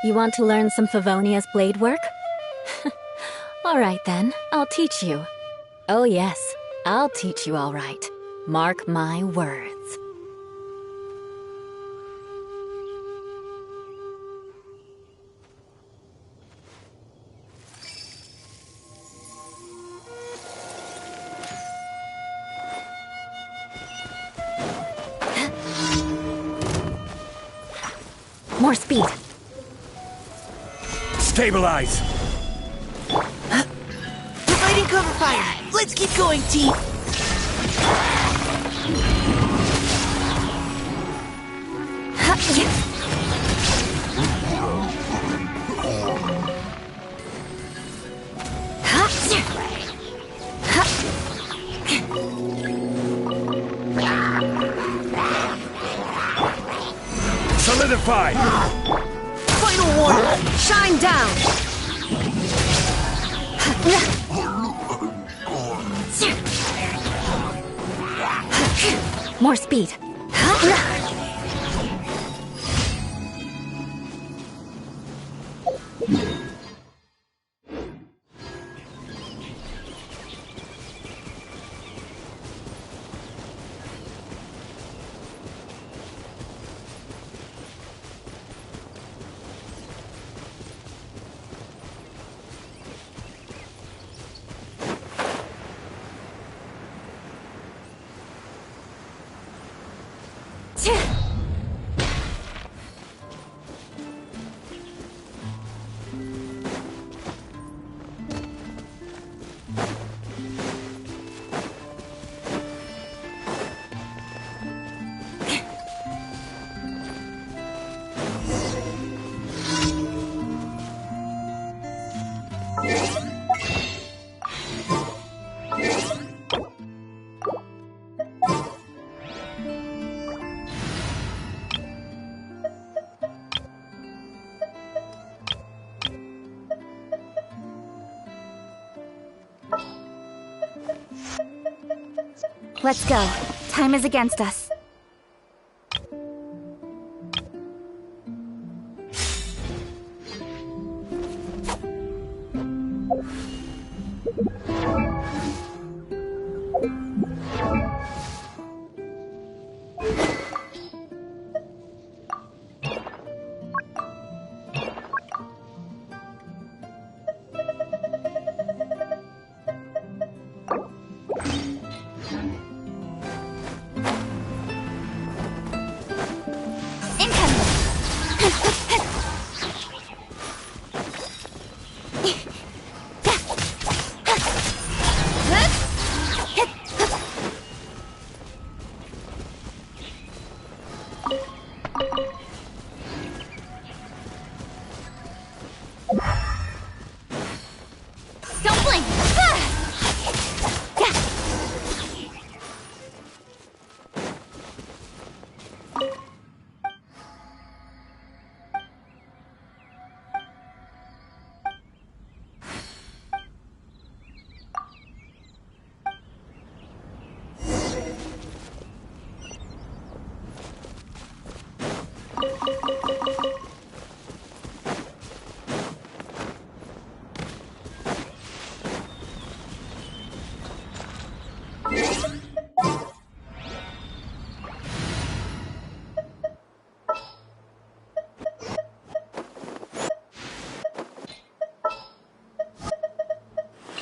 You want to learn some Favonia's blade work? Alright then, I'll teach you. Oh yes, I'll teach you all right. Mark my words. More speed. Stabilize! Providing cover fire! Let's keep going, team! Solidify! Final warning! Shine down! More speed. Let's go. Time is against us. Don't blink!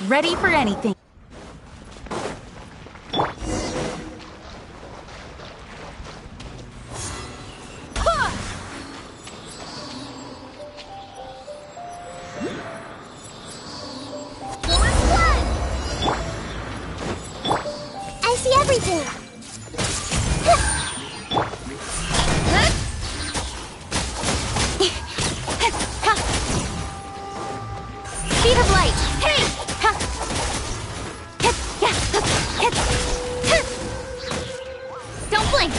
Ready for anything. I see everything. Speed of light! Hey! Don't blink!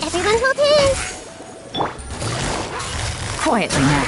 Everyone hold hands. Quietly now.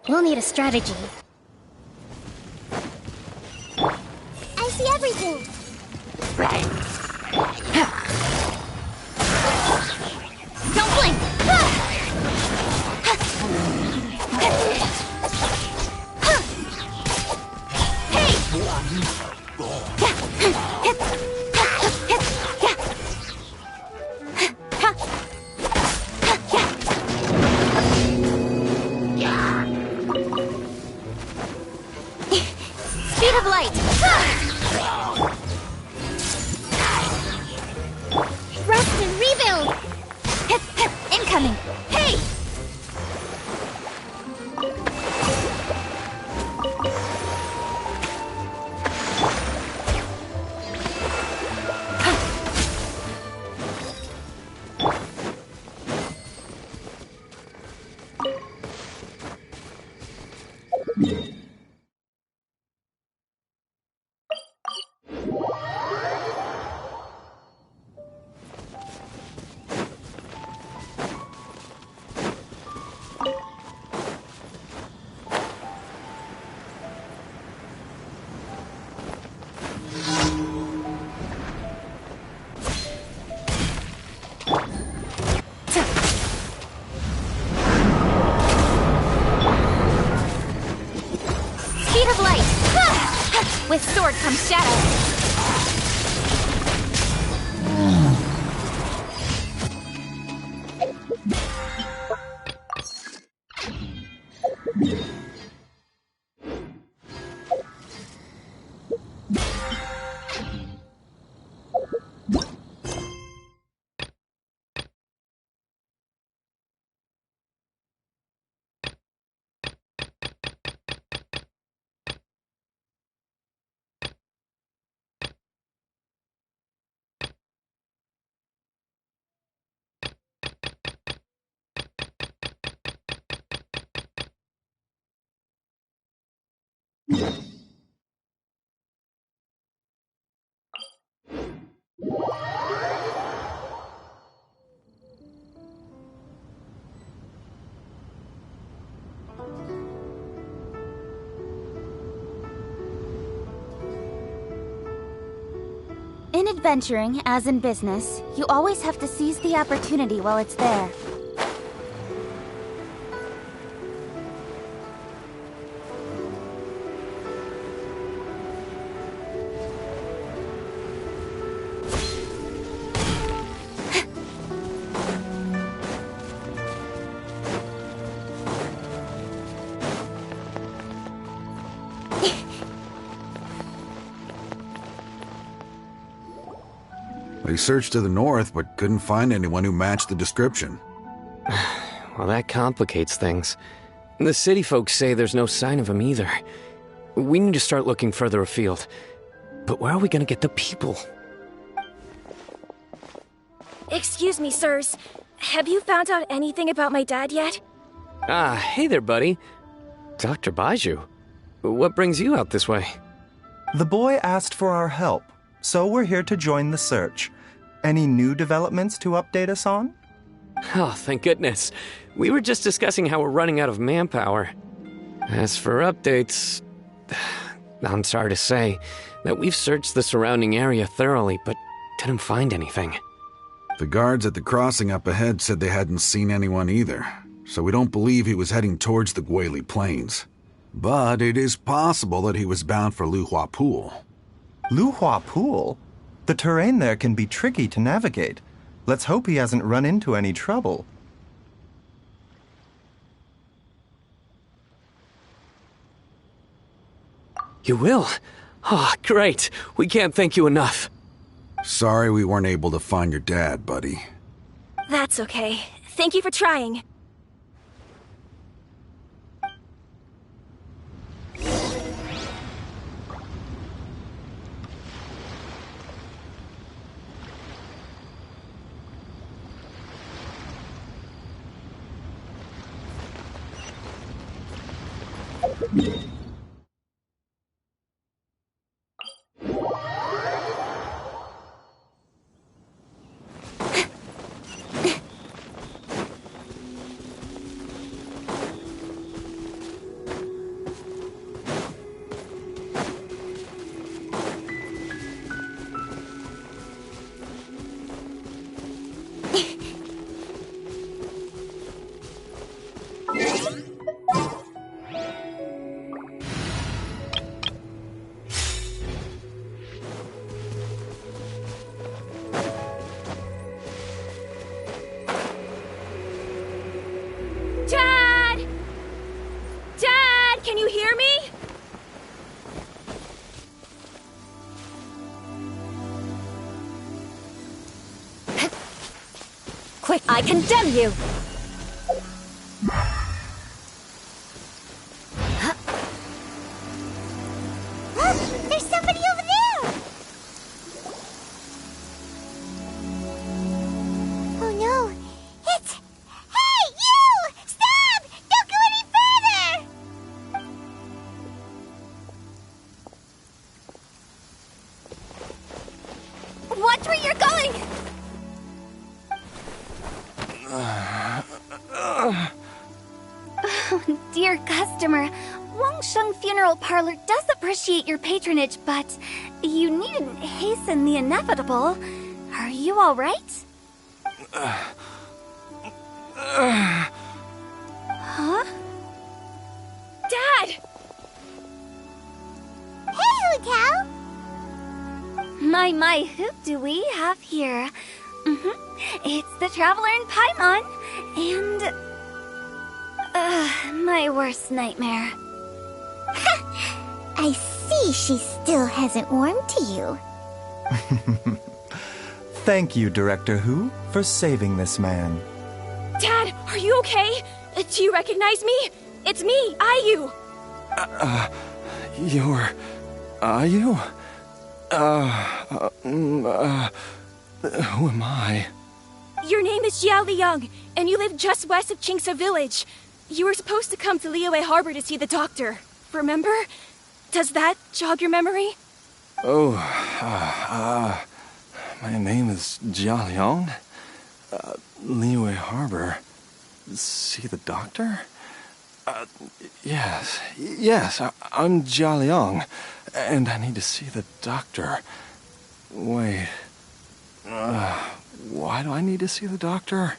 We'll need a strategy. I see everything. Don't blink! Speed of light! Rest and rebuild. Incoming! Hey! Speed of light! With sword comes shadow. In adventuring, as in business, you always have to seize the opportunity while it's there. We searched to the north, but couldn't find anyone who matched the description. Well, that complicates things. The city folks say there's no sign of him either. We need to start looking further afield. But where are we gonna get the people? Excuse me, sirs. Have you found out anything about my dad yet? Ah, hey there, buddy. Dr. Baiju. What brings you out this way? The boy asked for our help, so we're here to join the search. Any new developments to update us on? Oh, thank goodness. We were just discussing how we're running out of manpower. As for updates, I'm sorry to say that we've searched the surrounding area thoroughly, but didn't find anything. The guards at the crossing up ahead said they hadn't seen anyone either, so we don't believe he was heading towards the Guili Plains. But it is possible that he was bound for Luhua Pool. Luhua Pool? The terrain there can be tricky to navigate. Let's hope he hasn't run into any trouble. You will? Oh, great. We can't thank you enough. Sorry we weren't able to find your dad, buddy. That's okay. Thank you for trying. Dad! Dad, can you hear me? Quick, I condemn you! There's somebody over there! Oh no! It's... Hey, you! Stop! Don't go any further! Watch where you're going! Dear customer, Wangsheng Funeral Parlor does appreciate your patronage, but you needn't hasten the inevitable. Are you all right? Huh? Dad! Hey, Hu Tao! My, who do we have here? It's the Traveler in Paimon, and... my worst nightmare. I see she still hasn't warmed to you. Thank you, Director Hu, for saving this man. Dad, are you okay? Do you recognize me? It's me, Ayu! You're... Ayu? Who am I? Your name is Jiao Liang, and you live just west of Qingse Village. You were supposed to come to Liyue Harbor to see the doctor. Remember? Does that jog your memory? Oh, my name is Jia Liang. Liyue Harbor. See the doctor? Yes, I'm Jia Liang, and I need to see the doctor. Wait, why do I need to see the doctor?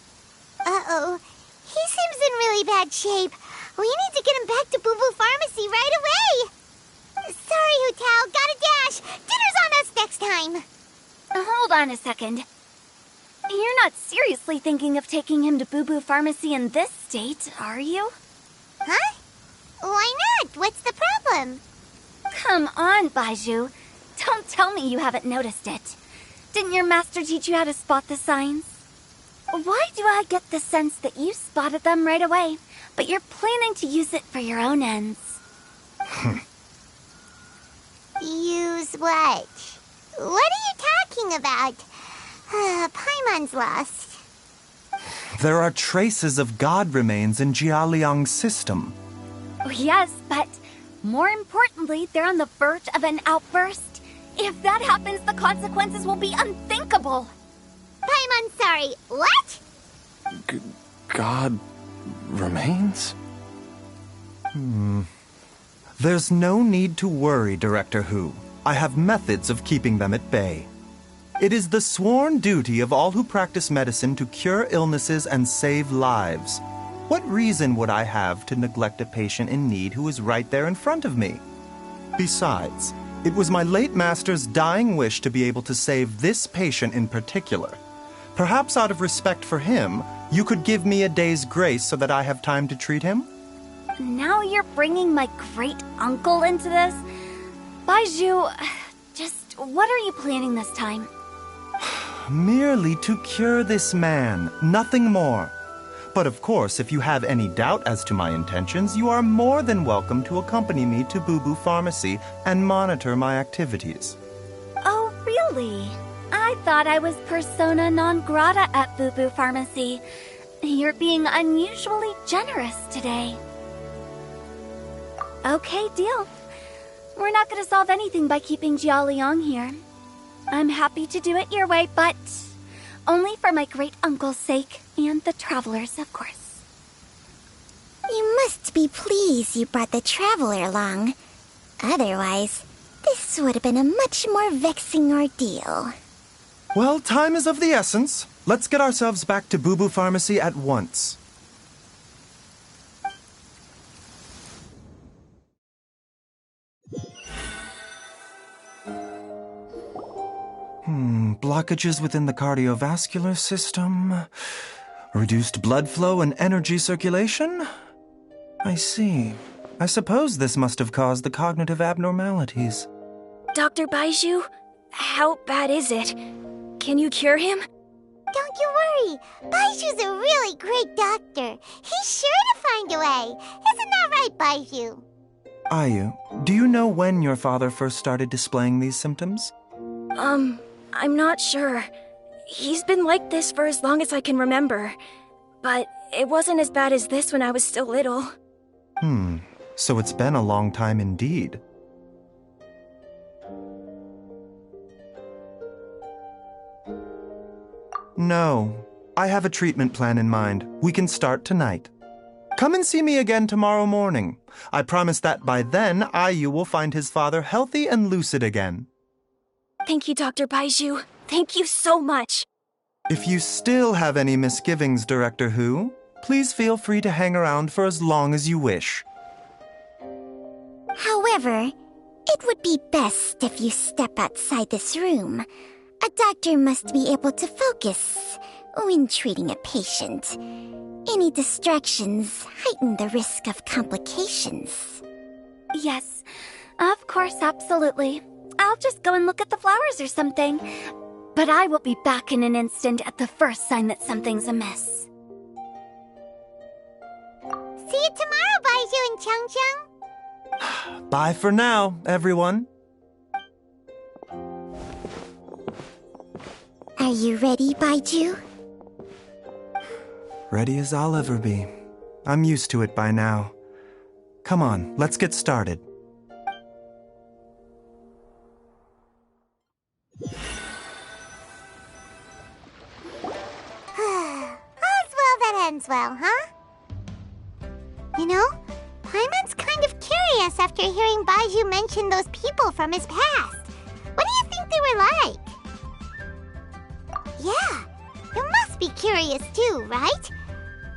Uh-oh. He seems in really bad shape. We need to get him back to Boo Boo Pharmacy right away. Sorry, Hu Tao. Gotta dash. Dinner's on us next time. Hold on a second. You're not seriously thinking of taking him to Boo Boo Pharmacy in this state, are you? Huh? Why not? What's the problem? Come on, Baiju. Don't tell me you haven't noticed it. Didn't your master teach you how to spot the signs? Why do I get the sense that you spotted them right away, but you're planning to use it for your own ends. Use what? What are you talking about? Paimon's lost. There are traces of god remains in Jialiang's system. Oh, yes, but more importantly, they're on the verge of an outburst. If that happens, the consequences will be unthinkable. Paimon, sorry, what? God remains? There's no need to worry, Director Hu. I have methods of keeping them at bay. It is the sworn duty of all who practice medicine to cure illnesses and save lives. What reason would I have to neglect a patient in need who is right there in front of me? Besides, it was my late master's dying wish to be able to save this patient in particular. Perhaps out of respect for him, you could give me a day's grace so that I have time to treat him? Now you're bringing my great-uncle into this? Baizhu, just what are you planning this time? Merely to cure this man, nothing more. But of course, if you have any doubt as to my intentions, you are more than welcome to accompany me to Boo Boo Pharmacy and monitor my activities. Oh, really? I thought I was persona non grata at Boo Boo Pharmacy. You're being unusually generous today. Okay, deal. We're not going to solve anything by keeping Jialiang here. I'm happy to do it your way, but only for my great-uncle's sake and the travelers, of course. You must be pleased you brought the traveler along. Otherwise, this would have been a much more vexing ordeal. Well, time is of the essence. Let's get ourselves back to Boo Boo Pharmacy at once. Blockages within the cardiovascular system, reduced blood flow and energy circulation? I see. I suppose this must have caused the cognitive abnormalities. Dr. Baizhu, how bad is it? Can you cure him? Don't you worry. Baiju's a really great doctor. He's sure to find a way. Isn't that right, Baizhu? Ayu, do you know when your father first started displaying these symptoms? I'm not sure. He's been like this for as long as I can remember. But it wasn't as bad as this when I was still little. So it's been a long time indeed. No, I have a treatment plan in mind. We can start tonight. Come and see me again tomorrow morning. I promise that by then, Ayu will find his father healthy and lucid again. Thank you, Dr. Baizhu. Thank you so much. If you still have any misgivings, Director Hu, please feel free to hang around for as long as you wish. However, it would be best if you step outside this room. A doctor must be able to focus when treating a patient. Any distractions heighten the risk of complications. Yes, of course, absolutely. I'll just go and look at the flowers or something. But I will be back in an instant at the first sign that something's amiss. See you tomorrow, Baizhu and Changcheng. Bye for now, everyone. Are you ready, Baizhu? Ready as I'll ever be. I'm used to it by now. Come on, let's get started. All's well that ends well, huh? You know, Paimon's kind of curious after hearing Baizhu mention those people from his past. What do you think they were like? Yeah, you must be curious too, right?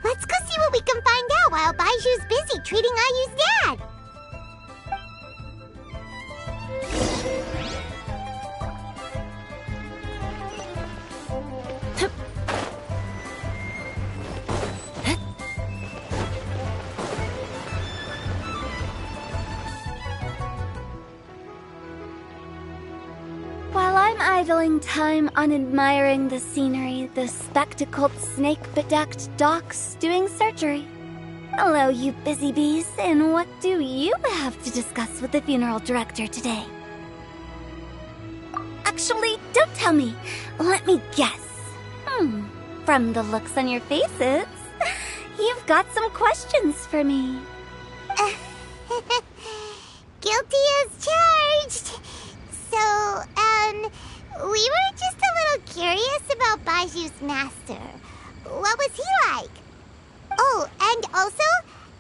Let's go see what we can find out while Baiju's busy treating Ayu's dad. While I'm idling time on admiring the scenery, the spectacled snake-bedecked docs doing surgery, Hello, you busy bees, and what do you have to discuss with the funeral director today? Actually, don't tell me. Let me guess. From the looks on your faces, you've got some questions for me. Guilty as charged. So, we were just a little curious about Baiju's master. What was he like? Oh, and also,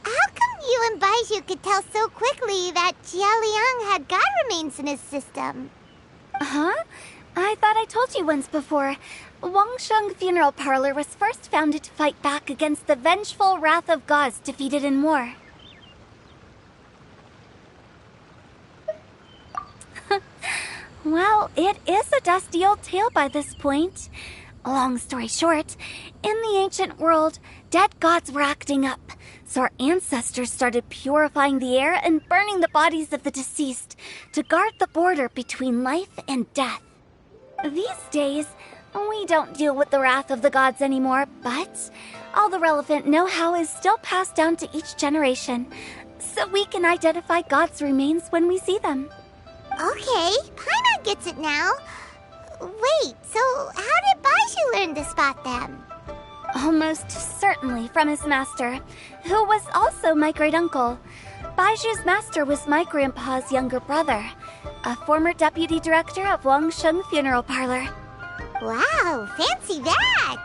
how come you and Baiju could tell so quickly that Jialiang had god remains in his system? Huh? I thought I told you once before. Wangsheng Funeral Parlor was first founded to fight back against the vengeful wrath of gods defeated in war. Well, it is a dusty old tale by this point. Long story short, in the ancient world, dead gods were acting up, so our ancestors started purifying the air and burning the bodies of the deceased to guard the border between life and death. These days, we don't deal with the wrath of the gods anymore, but all the relevant know-how is still passed down to each generation, so we can identify gods' remains when we see them. Okay, Paimon gets it now. Wait, so how did Baiju learn to spot them? Almost certainly from his master, who was also my great-uncle. Baiju's master was my grandpa's younger brother, a former deputy director of Wangsheng Funeral Parlor. Wow, fancy that!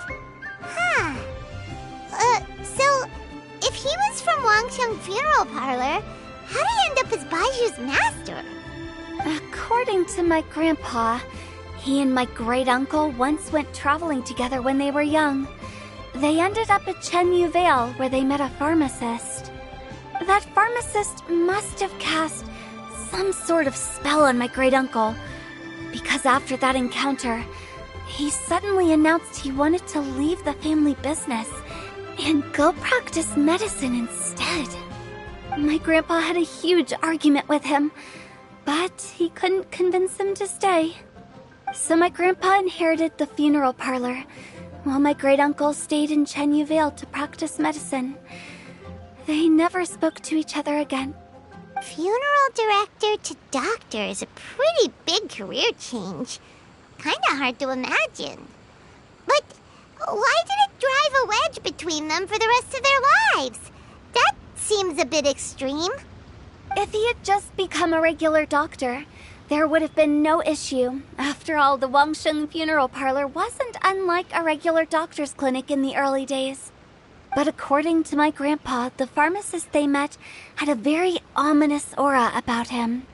Huh. So, if he was from Wangsheng Funeral Parlor, how did he end up as Baiju's master? According to my grandpa, he and my great-uncle once went traveling together when they were young. They ended up at Chenyu Vale, where they met a pharmacist. That pharmacist must have cast some sort of spell on my great-uncle, because after that encounter, he suddenly announced he wanted to leave the family business and go practice medicine instead. My grandpa had a huge argument with him, but he couldn't convince him to stay. So my grandpa inherited the funeral parlor, while my great-uncle stayed in Chenyu Vale to practice medicine. They never spoke to each other again. Funeral director to doctor is a pretty big career change. Kinda hard to imagine. But why did it drive a wedge between them for the rest of their lives? That seems a bit extreme. If he had just become a regular doctor, there would have been no issue. After all, the Wangsheng Funeral Parlor wasn't unlike a regular doctor's clinic in the early days. But according to my grandpa, the pharmacist they met had a very ominous aura about him.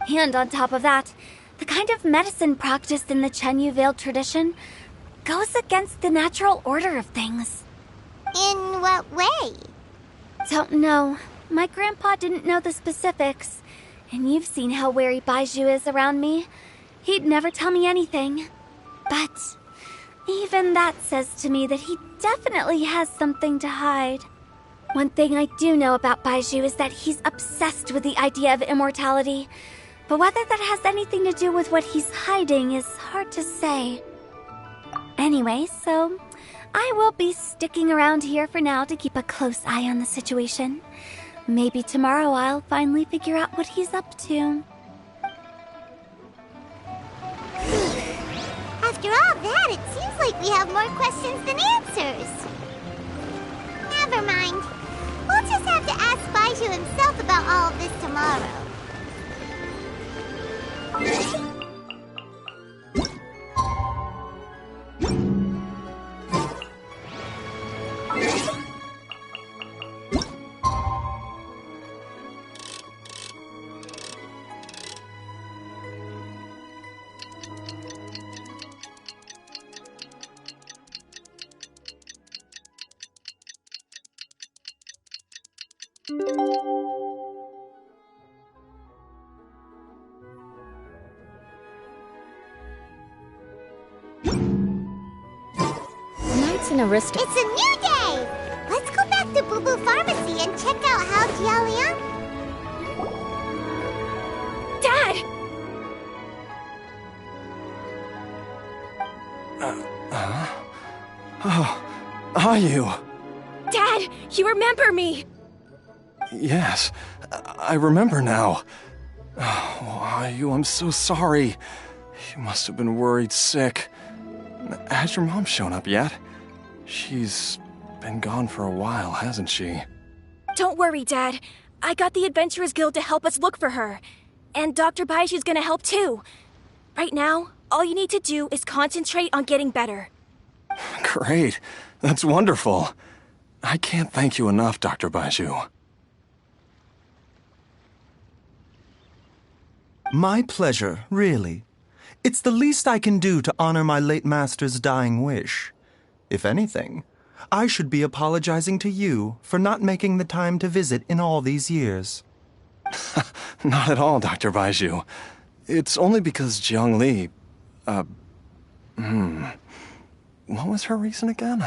And on top of that, the kind of medicine practiced in the Chenyu Vale tradition goes against the natural order of things. In what way? Don't know. My grandpa didn't know the specifics. And you've seen how wary Baiju is around me. He'd never tell me anything. But even that says to me that he definitely has something to hide. One thing I do know about Baiju is that he's obsessed with the idea of immortality. But whether that has anything to do with what he's hiding is hard to say. Anyway, so I will be sticking around here for now to keep a close eye on the situation. Maybe tomorrow I'll finally figure out what he's up to. After all that, it seems like we have more questions than answers. Never mind. We'll just have to ask Baiju himself about all of this tomorrow. Knight's an aristocrat. It's a new day! Let's go back to Boo Boo Pharmacy and check out how Jialiang... Dad! Oh, are you? Dad, you remember me! Yes, I remember now. Oh, I'm so sorry. You must have been worried sick. Has your mom shown up yet? She's been gone for a while, hasn't she? Don't worry, Dad. I got the Adventurers Guild to help us look for her. And Dr. Baiju's gonna help too. Right now, all you need to do is concentrate on getting better. Great. That's wonderful. I can't thank you enough, Dr. Baiju. My pleasure, really. It's the least I can do to honor my late master's dying wish. If anything, I should be apologizing to you for not making the time to visit in all these years. Not at all, Dr. Baiju. It's only because Jiang Li... What was her reason again?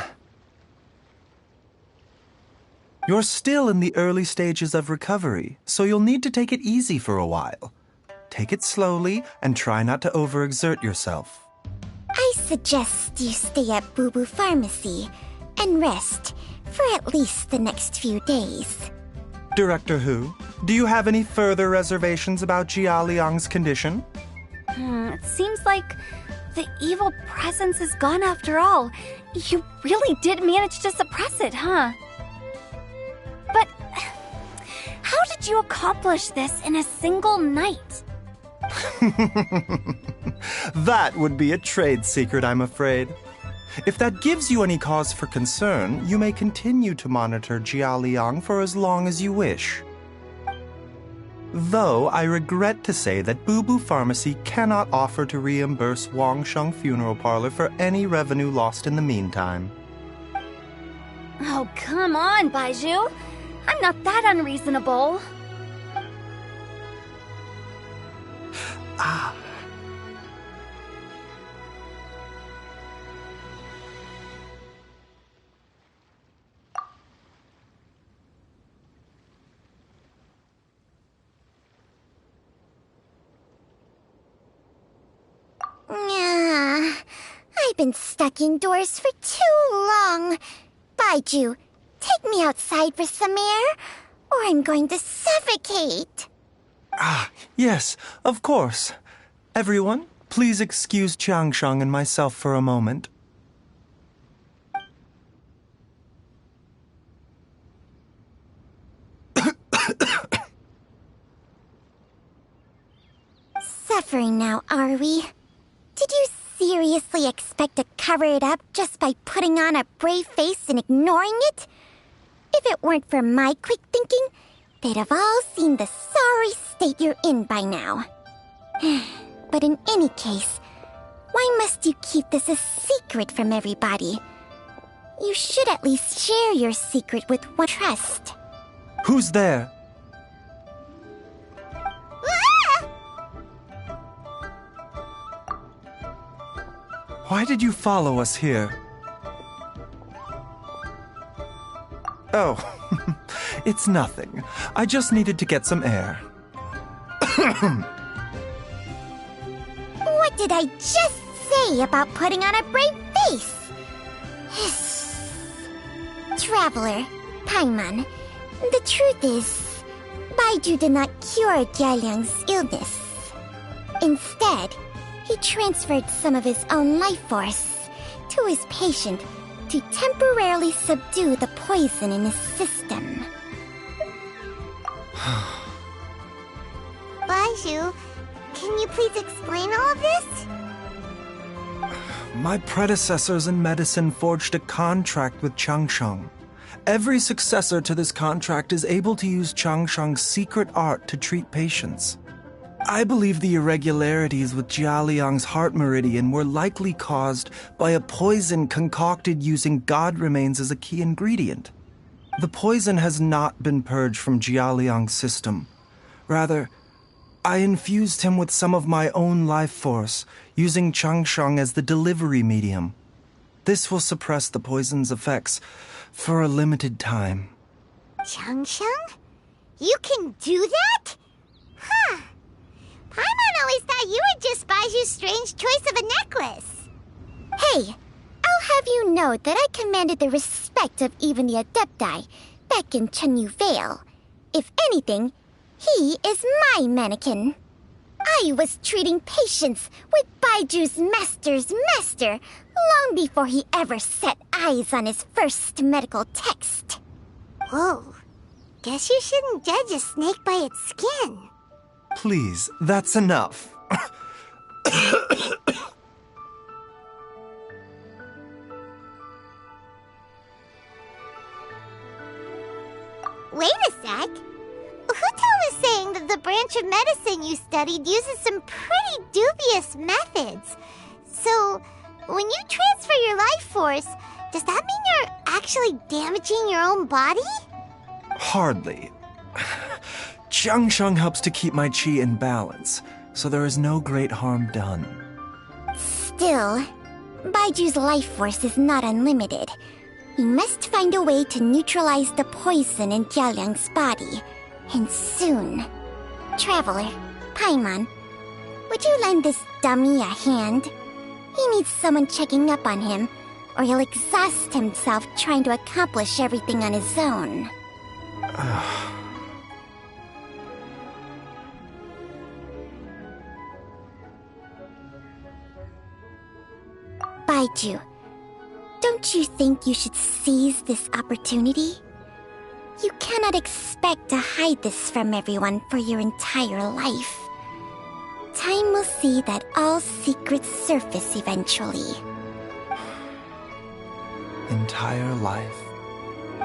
You're still in the early stages of recovery, so you'll need to take it easy for a while. Take it slowly and try not to overexert yourself. I suggest you stay at Boo Boo Pharmacy and rest for at least the next few days. Director Hu, do you have any further reservations about Jia Liang's condition? It seems like the evil presence is gone after all. You really did manage to suppress it, huh? But how did you accomplish this in a single night? That would be a trade secret, I'm afraid. If that gives you any cause for concern, you may continue to monitor Jia Liang for as long as you wish. Though I regret to say that Boo Boo Pharmacy cannot offer to reimburse Wangsheng Funeral Parlor for any revenue lost in the meantime. Oh, come on, Baiju. I'm not that unreasonable. I've been stuck indoors for too long. Baiju, take me outside for some air, or I'm going to suffocate. Yes, of course. Everyone, please excuse Changsheng and myself for a moment. Suffering now, are we? Did you seriously expect to cover it up just by putting on a brave face and ignoring it? If it weren't for my quick thinking, they'd have all seen the sorry state you're in by now. But in any case, why must you keep this a secret from everybody? You should at least share your secret with one trust. Who's there? Why did you follow us here? Oh, it's nothing. I just needed to get some air. What did I just say about putting on a brave face? Traveler, Paimon, the truth is, Baiju did not cure Jialiang's illness. Instead, he transferred some of his own life force to his patient to temporarily subdue the poison in his system. Baiju, can you please explain all of this? My predecessors in medicine forged a contract with Changsheng. Every successor to this contract is able to use Changsheng's secret art to treat patients. I believe the irregularities with Jia Liang's heart meridian were likely caused by a poison concocted using god remains as a key ingredient. The poison has not been purged from Jia Liang's system. Rather, I infused him with some of my own life force, using Changsheng as the delivery medium. This will suppress the poison's effects for a limited time. Changsheng? You can do that? Huh. Paimon always thought you were just Baiju's strange choice of a necklace. Hey, I'll have you know that I commanded the respect of even the Adepti back in Chenyu Vale. If anything, he is my mannequin. I was treating patients with Baiju's master's master long before he ever set eyes on his first medical text. Whoa. Guess you shouldn't judge a snake by its skin. Please, that's enough. Wait a sec. Huto was saying that the branch of medicine you studied uses some pretty dubious methods. So, when you transfer your life force, does that mean you're actually damaging your own body? Hardly. Jiangsheng helps to keep my chi in balance, so there is no great harm done. Still, Baiju's life force is not unlimited. We must find a way to neutralize the poison in Jialiang's body. And soon. Traveler, Paimon, would you lend this dummy a hand? He needs someone checking up on him, or he'll exhaust himself trying to accomplish everything on his own. Baiju, don't you think you should seize this opportunity? You cannot expect to hide this from everyone for your entire life. Time will see that all secrets surface eventually. Entire life.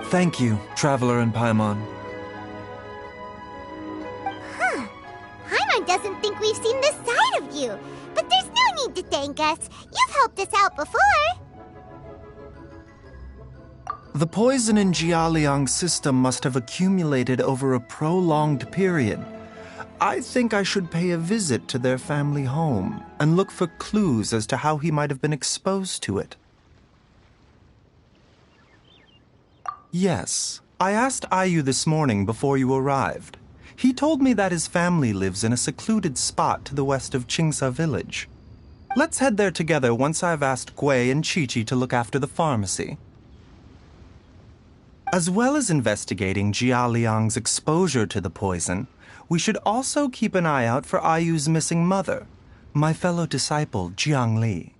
Thank you, Traveler and Paimon. Huh. Paimon doesn't think we've seen this side of you. But there's no need to thank us. You've helped us out before. The poison in Jialiang's system must have accumulated over a prolonged period. I think I should pay a visit to their family home and look for clues as to how he might have been exposed to it. Yes, I asked Ayu this morning before you arrived. He told me that his family lives in a secluded spot to the west of Qingsa village. Let's head there together once I've asked Gui and Chi-Chi to look after the pharmacy. As well as investigating Jia Liang's exposure to the poison, we should also keep an eye out for Ayu's missing mother, my fellow disciple Jiang Li.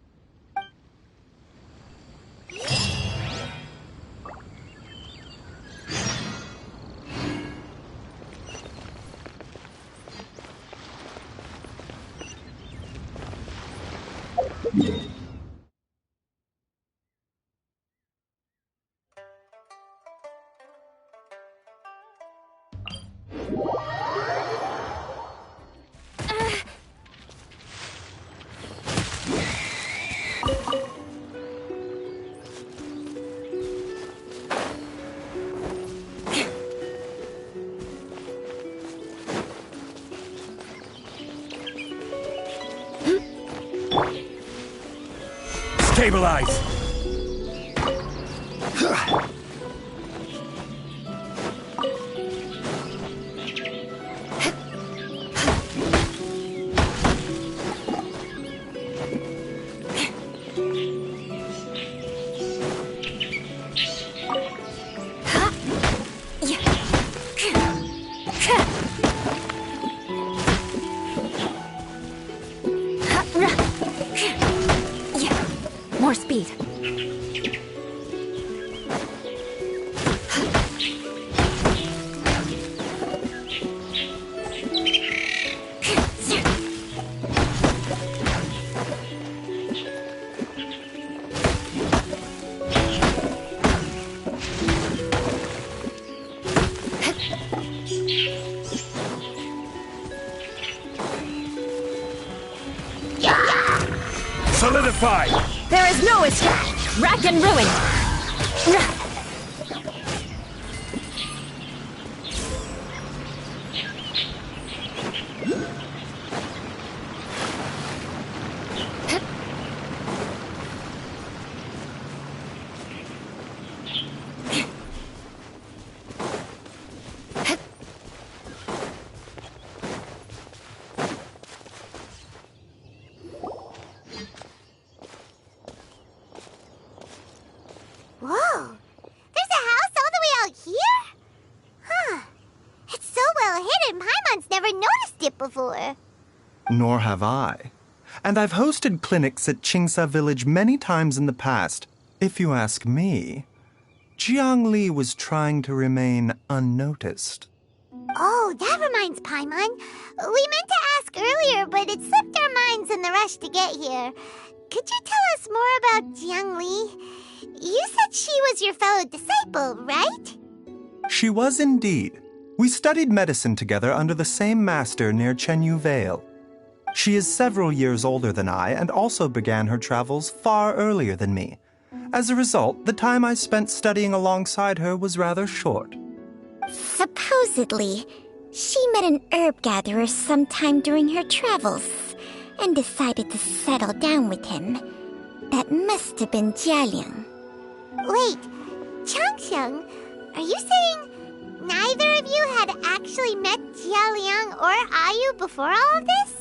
Stabilize! More speed. Solidify! There is no escape! Rack and ruin! Whoa, never noticed it before. Nor have I. And I've hosted clinics at Qingsa Village many times in the past. If you ask me, Jiang Li was trying to remain unnoticed. Oh, that reminds Paimon. We meant to ask earlier, but it slipped our minds in the rush to get here. Could you tell us more about Jiang Li? You said she was your fellow disciple, right? She was indeed. We studied medicine together under the same master near Chenyu Vale. She is several years older than I and also began her travels far earlier than me. As a result, the time I spent studying alongside her was rather short. Supposedly, she met an herb gatherer sometime during her travels and decided to settle down with him. That must have been Jialiang. Wait, Changxiang, are you saying neither of you had actually met Jialiang or Ayu before all of this?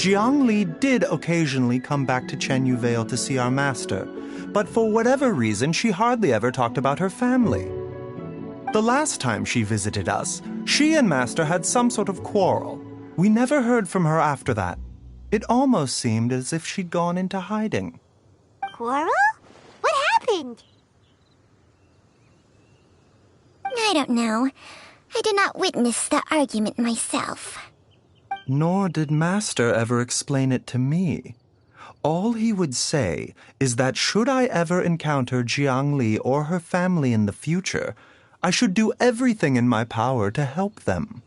Jiang Li did occasionally come back to Chenyu Vale to see our master, but for whatever reason, she hardly ever talked about her family. The last time she visited us, she and Master had some sort of quarrel. We never heard from her after that. It almost seemed as if she'd gone into hiding. Quarrel? What happened? I don't know. I did not witness the argument myself. Nor did Master ever explain it to me. All he would say is that should I ever encounter Jiang Li or her family in the future, I should do everything in my power to help them.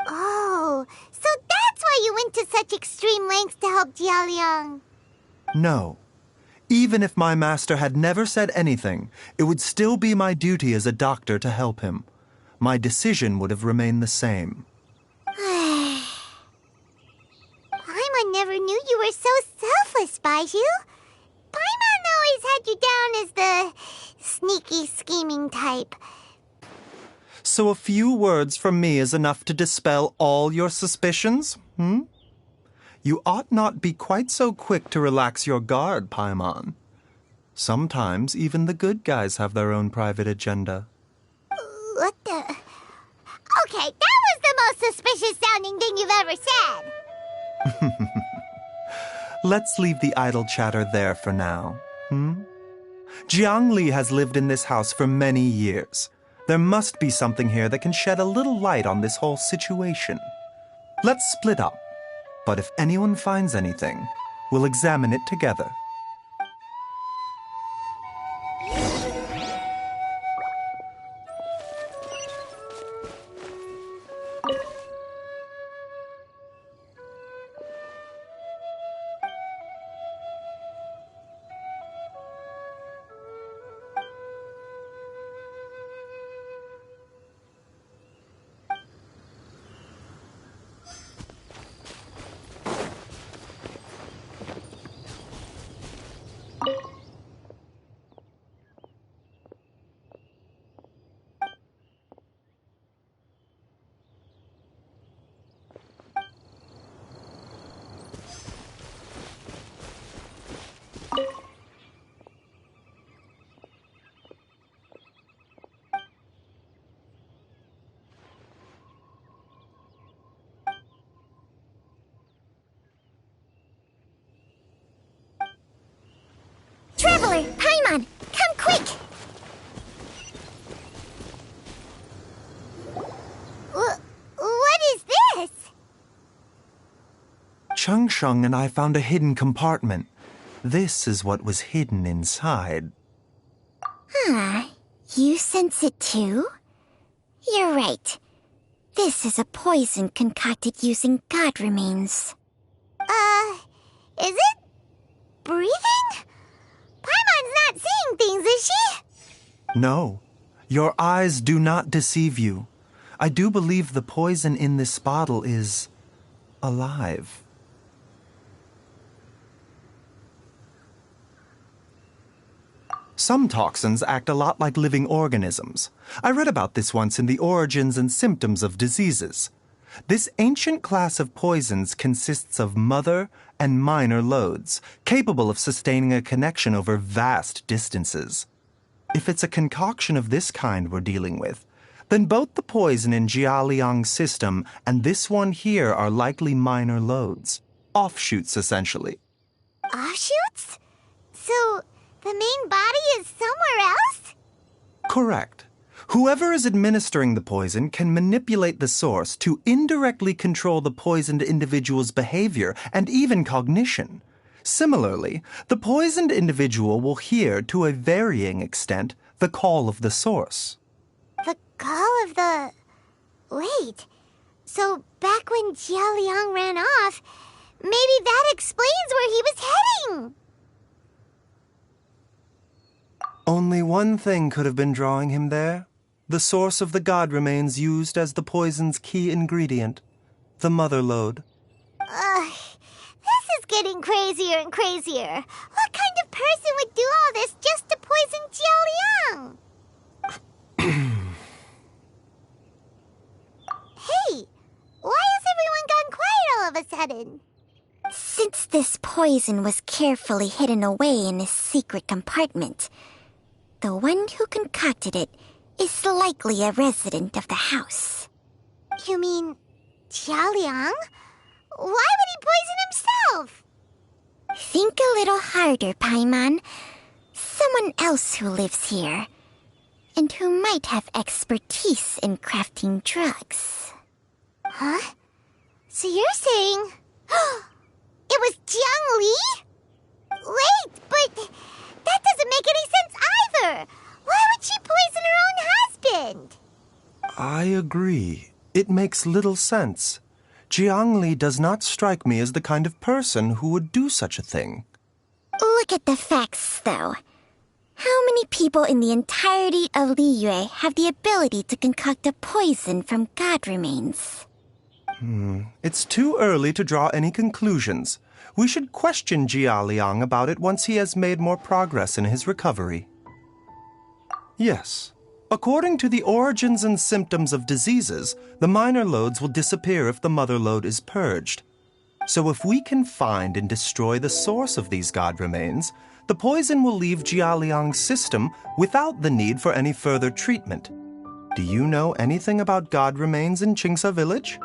Oh, so that's why you went to such extreme lengths to help Jialiang. No. Even if my master had never said anything, it would still be my duty as a doctor to help him. My decision would have remained the same. Paimon never knew you were so selfless, Baiju. Paimon always had you down as the sneaky, scheming type. So a few words from me is enough to dispel all your suspicions, You ought not be quite so quick to relax your guard, Paimon. Sometimes even the good guys have their own private agenda. What the... Okay, that was the most suspicious-sounding thing you've ever said. Let's leave the idle chatter there for now, Jiang Li has lived in this house for many years. There must be something here that can shed a little light on this whole situation. Let's split up, but if anyone finds anything, we'll examine it together. Traveler, Paimon, come quick! What is this? Changsheng and I found a hidden compartment. This is what was hidden inside. You sense it too? You're right. This is a poison concocted using god remains. Is it breathing? Paimon's not seeing things, is she? No, your eyes do not deceive you. I do believe the poison in this bottle is alive. Some toxins act a lot like living organisms. I read about this once in the Origins and Symptoms of Diseases. This ancient class of poisons consists of mother and minor loads, capable of sustaining a connection over vast distances. If it's a concoction of this kind we're dealing with, then both the poison in Jialiang's system and this one here are likely minor loads. Offshoots, essentially. Offshoots? So, the main body is somewhere else? Correct. Whoever is administering the poison can manipulate the source to indirectly control the poisoned individual's behavior and even cognition. Similarly, the poisoned individual will hear, to a varying extent, the call of the source. The call of the... Wait. So, back when Jialiang ran off, maybe that explains where he was heading! Only one thing could have been drawing him there. The source of the god remains used as the poison's key ingredient, the mother lode. This is getting crazier and crazier. What kind of person would do all this just to poison Jialiang? Hey, why has everyone gone quiet all of a sudden? Since this poison was carefully hidden away in a secret compartment, the one who concocted it is likely a resident of the house. You mean Jialiang? Why would he poison himself? Think a little harder, Paimon. Someone else who lives here, and who might have expertise in crafting drugs. Huh? So you're saying... it was Jiang Li? Wait, but that doesn't make any sense either. Why would she poison her own husband? I agree. It makes little sense. Jiang Li does not strike me as the kind of person who would do such a thing. Look at the facts, though. How many people in the entirety of Liyue have the ability to concoct a poison from god remains? It's too early to draw any conclusions. We should question Jia Liang about it once he has made more progress in his recovery. Yes. According to the origins and symptoms of diseases, the minor lodes will disappear if the mother lode is purged. So if we can find and destroy the source of these god remains, the poison will leave Jialiang's system without the need for any further treatment. Do you know anything about god remains in Qingsa village?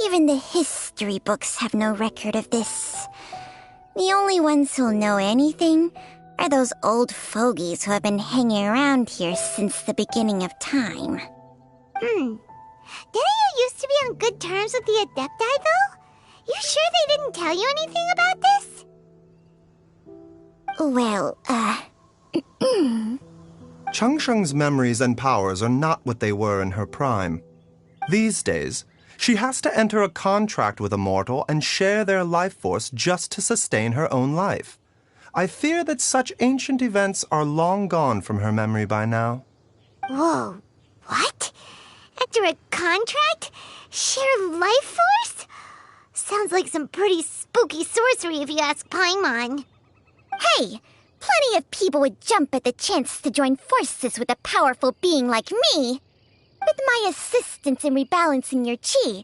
Even the history books have no record of this. The only ones who'll know anything are those old fogies who have been hanging around here since the beginning of time. Didn't you used to be on good terms with the Adepti, though? You sure they didn't tell you anything about this? Well, Changsheng's memories and powers are not what they were in her prime. These days, she has to enter a contract with a mortal and share their life force just to sustain her own life. I fear that such ancient events are long gone from her memory by now. Whoa, what? Enter a contract? Share life force? Sounds like some pretty spooky sorcery if you ask Paimon. Hey, plenty of people would jump at the chance to join forces with a powerful being like me. With my assistance in rebalancing your chi,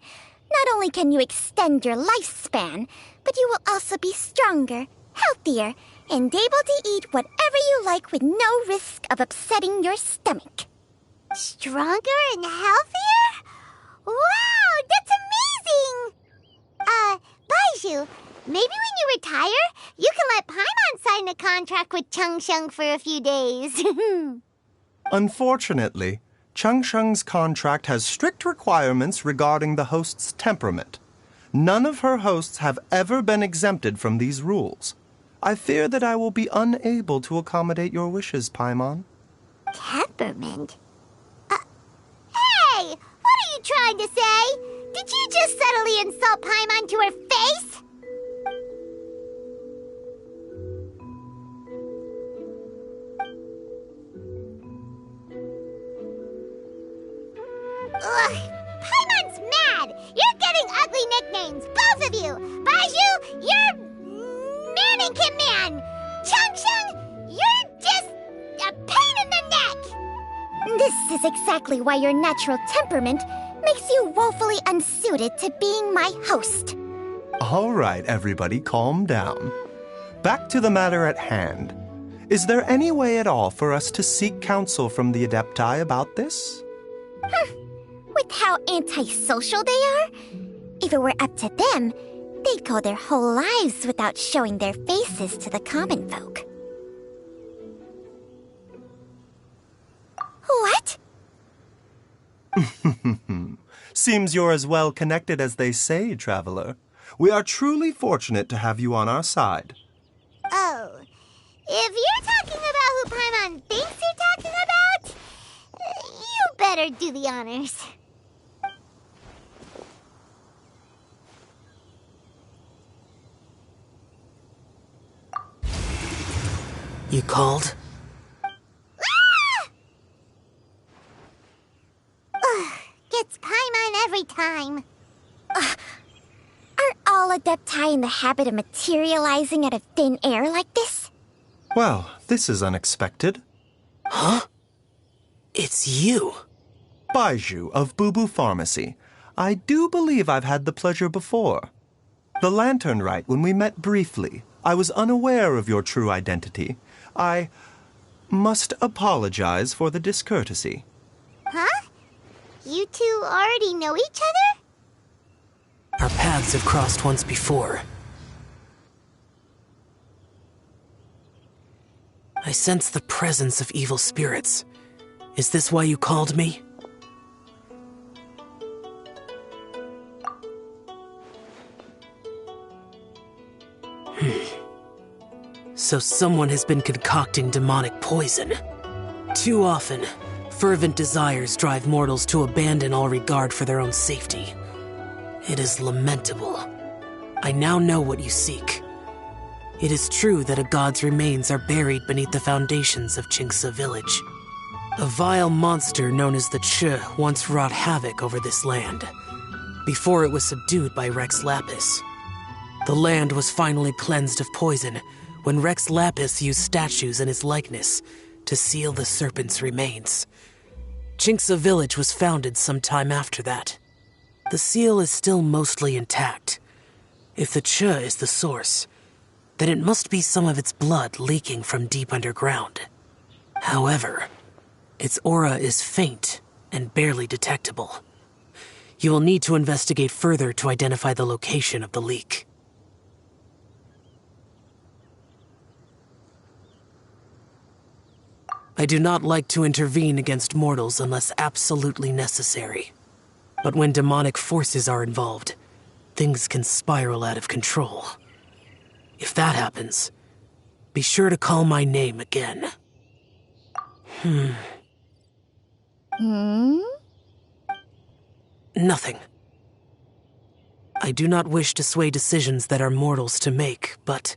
not only can you extend your lifespan, but you will also be stronger, healthier, and able to eat whatever you like with no risk of upsetting your stomach. Stronger and healthier? Wow, that's amazing! Baizhu, maybe when you retire, you can let Paimon sign a contract with Changsheng for a few days. Unfortunately, Changsheng's contract has strict requirements regarding the host's temperament. None of her hosts have ever been exempted from these rules. I fear that I will be unable to accommodate your wishes, Paimon. Temperament? Hey! What are you trying to say? Did you just subtly insult Paimon to her face? Ugh, Paimon's mad! You're getting ugly nicknames, both of you! Baizhu, you're Mannequin Man! Changsheng, you're just a pain in the neck! This is exactly why your natural temperament makes you woefully unsuited to being my host. All right, everybody, calm down. Back to the matter at hand. Is there any way at all for us to seek counsel from the Adepti about this? With how antisocial they are? If it were up to them, they'd go their whole lives without showing their faces to the common folk. What? Seems you're as well connected as they say, traveler. We are truly fortunate to have you on our side. Oh, if you're talking about who Paimon thinks you're talking about, you better do the honors. You called? Gets Paimon every time. Are all Adepti in the habit of materializing out of thin air like this? Well, this is unexpected. Huh? It's you. Baiju of Bubu Pharmacy. I do believe I've had the pleasure before. The Lantern Rite, when we met briefly, I was unaware of your true identity. I must apologize for the discourtesy. Huh? You two already know each other? Our paths have crossed once before. I sense the presence of evil spirits. Is this why you called me? So someone has been concocting demonic poison. Too often, fervent desires drive mortals to abandon all regard for their own safety. It is lamentable. I now know what you seek. It is true that a god's remains are buried beneath the foundations of Chinxa village. A vile monster known as the Che once wrought havoc over this land, before it was subdued by Rex Lapis. The land was finally cleansed of poison when Rex Lapis used statues in his likeness to seal the serpent's remains. Chinxa village was founded some time after that. The seal is still mostly intact. If the Che is the source, then it must be some of its blood leaking from deep underground. However, its aura is faint and barely detectable. You will need to investigate further to identify the location of the leak. I do not like to intervene against mortals unless absolutely necessary. But when demonic forces are involved, things can spiral out of control. If that happens, be sure to call my name again. Nothing. I do not wish to sway decisions that are mortals to make, but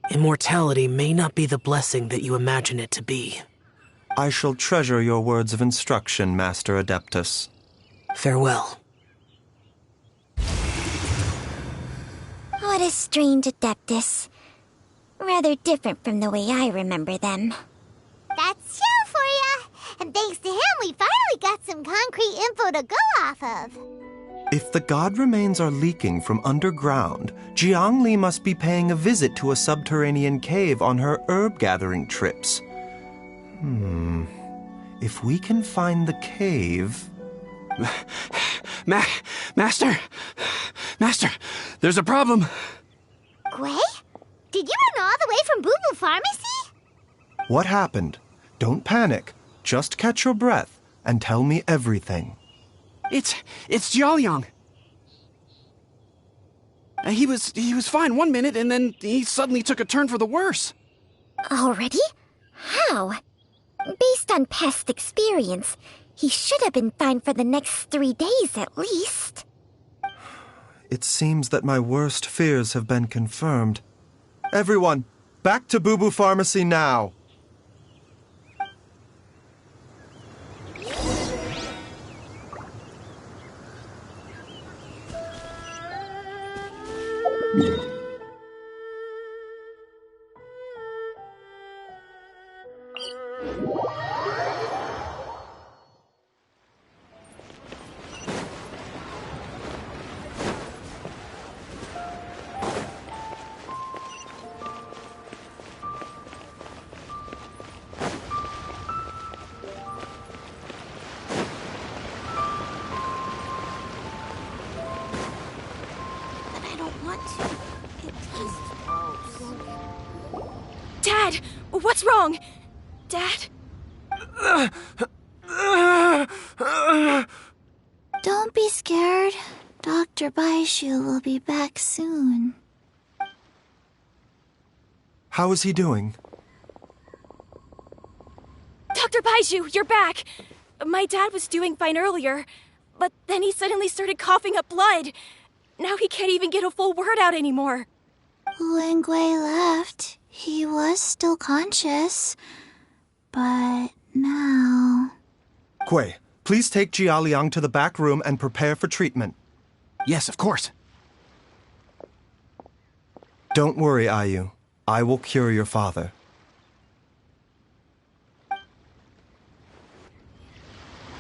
immortality may not be the blessing that you imagine it to be. I shall treasure your words of instruction, Master Adeptus. Farewell. What a strange Adeptus. Rather different from the way I remember them. That's Xiao for ya! And thanks to him, we finally got some concrete info to go off of. If the god remains are leaking from underground, Jiangli must be paying a visit to a subterranean cave on her herb-gathering trips. If we can find the cave... Master, there's a problem. Gui? Did you run all the way from Boo Boo Pharmacy? What happened? Don't panic. Just catch your breath and tell me everything. It's Jiaoliang. He was fine one minute, and then he suddenly took a turn for the worse. Already? How? Based on past experience, he should have been fine for the next 3 days at least. It seems that my worst fears have been confirmed. Everyone, back to Boo Boo Pharmacy now! What's wrong? Dad? Don't be scared. Dr. Baishu will be back soon. How is he doing? Dr. Baiju, you're back! My dad was doing fine earlier, but then he suddenly started coughing up blood. Now he can't even get a full word out anymore. When Gui left, he was still conscious. But now... Gui, please take Jialiang to the back room and prepare for treatment. Yes, of course. Don't worry, Ayu. I will cure your father.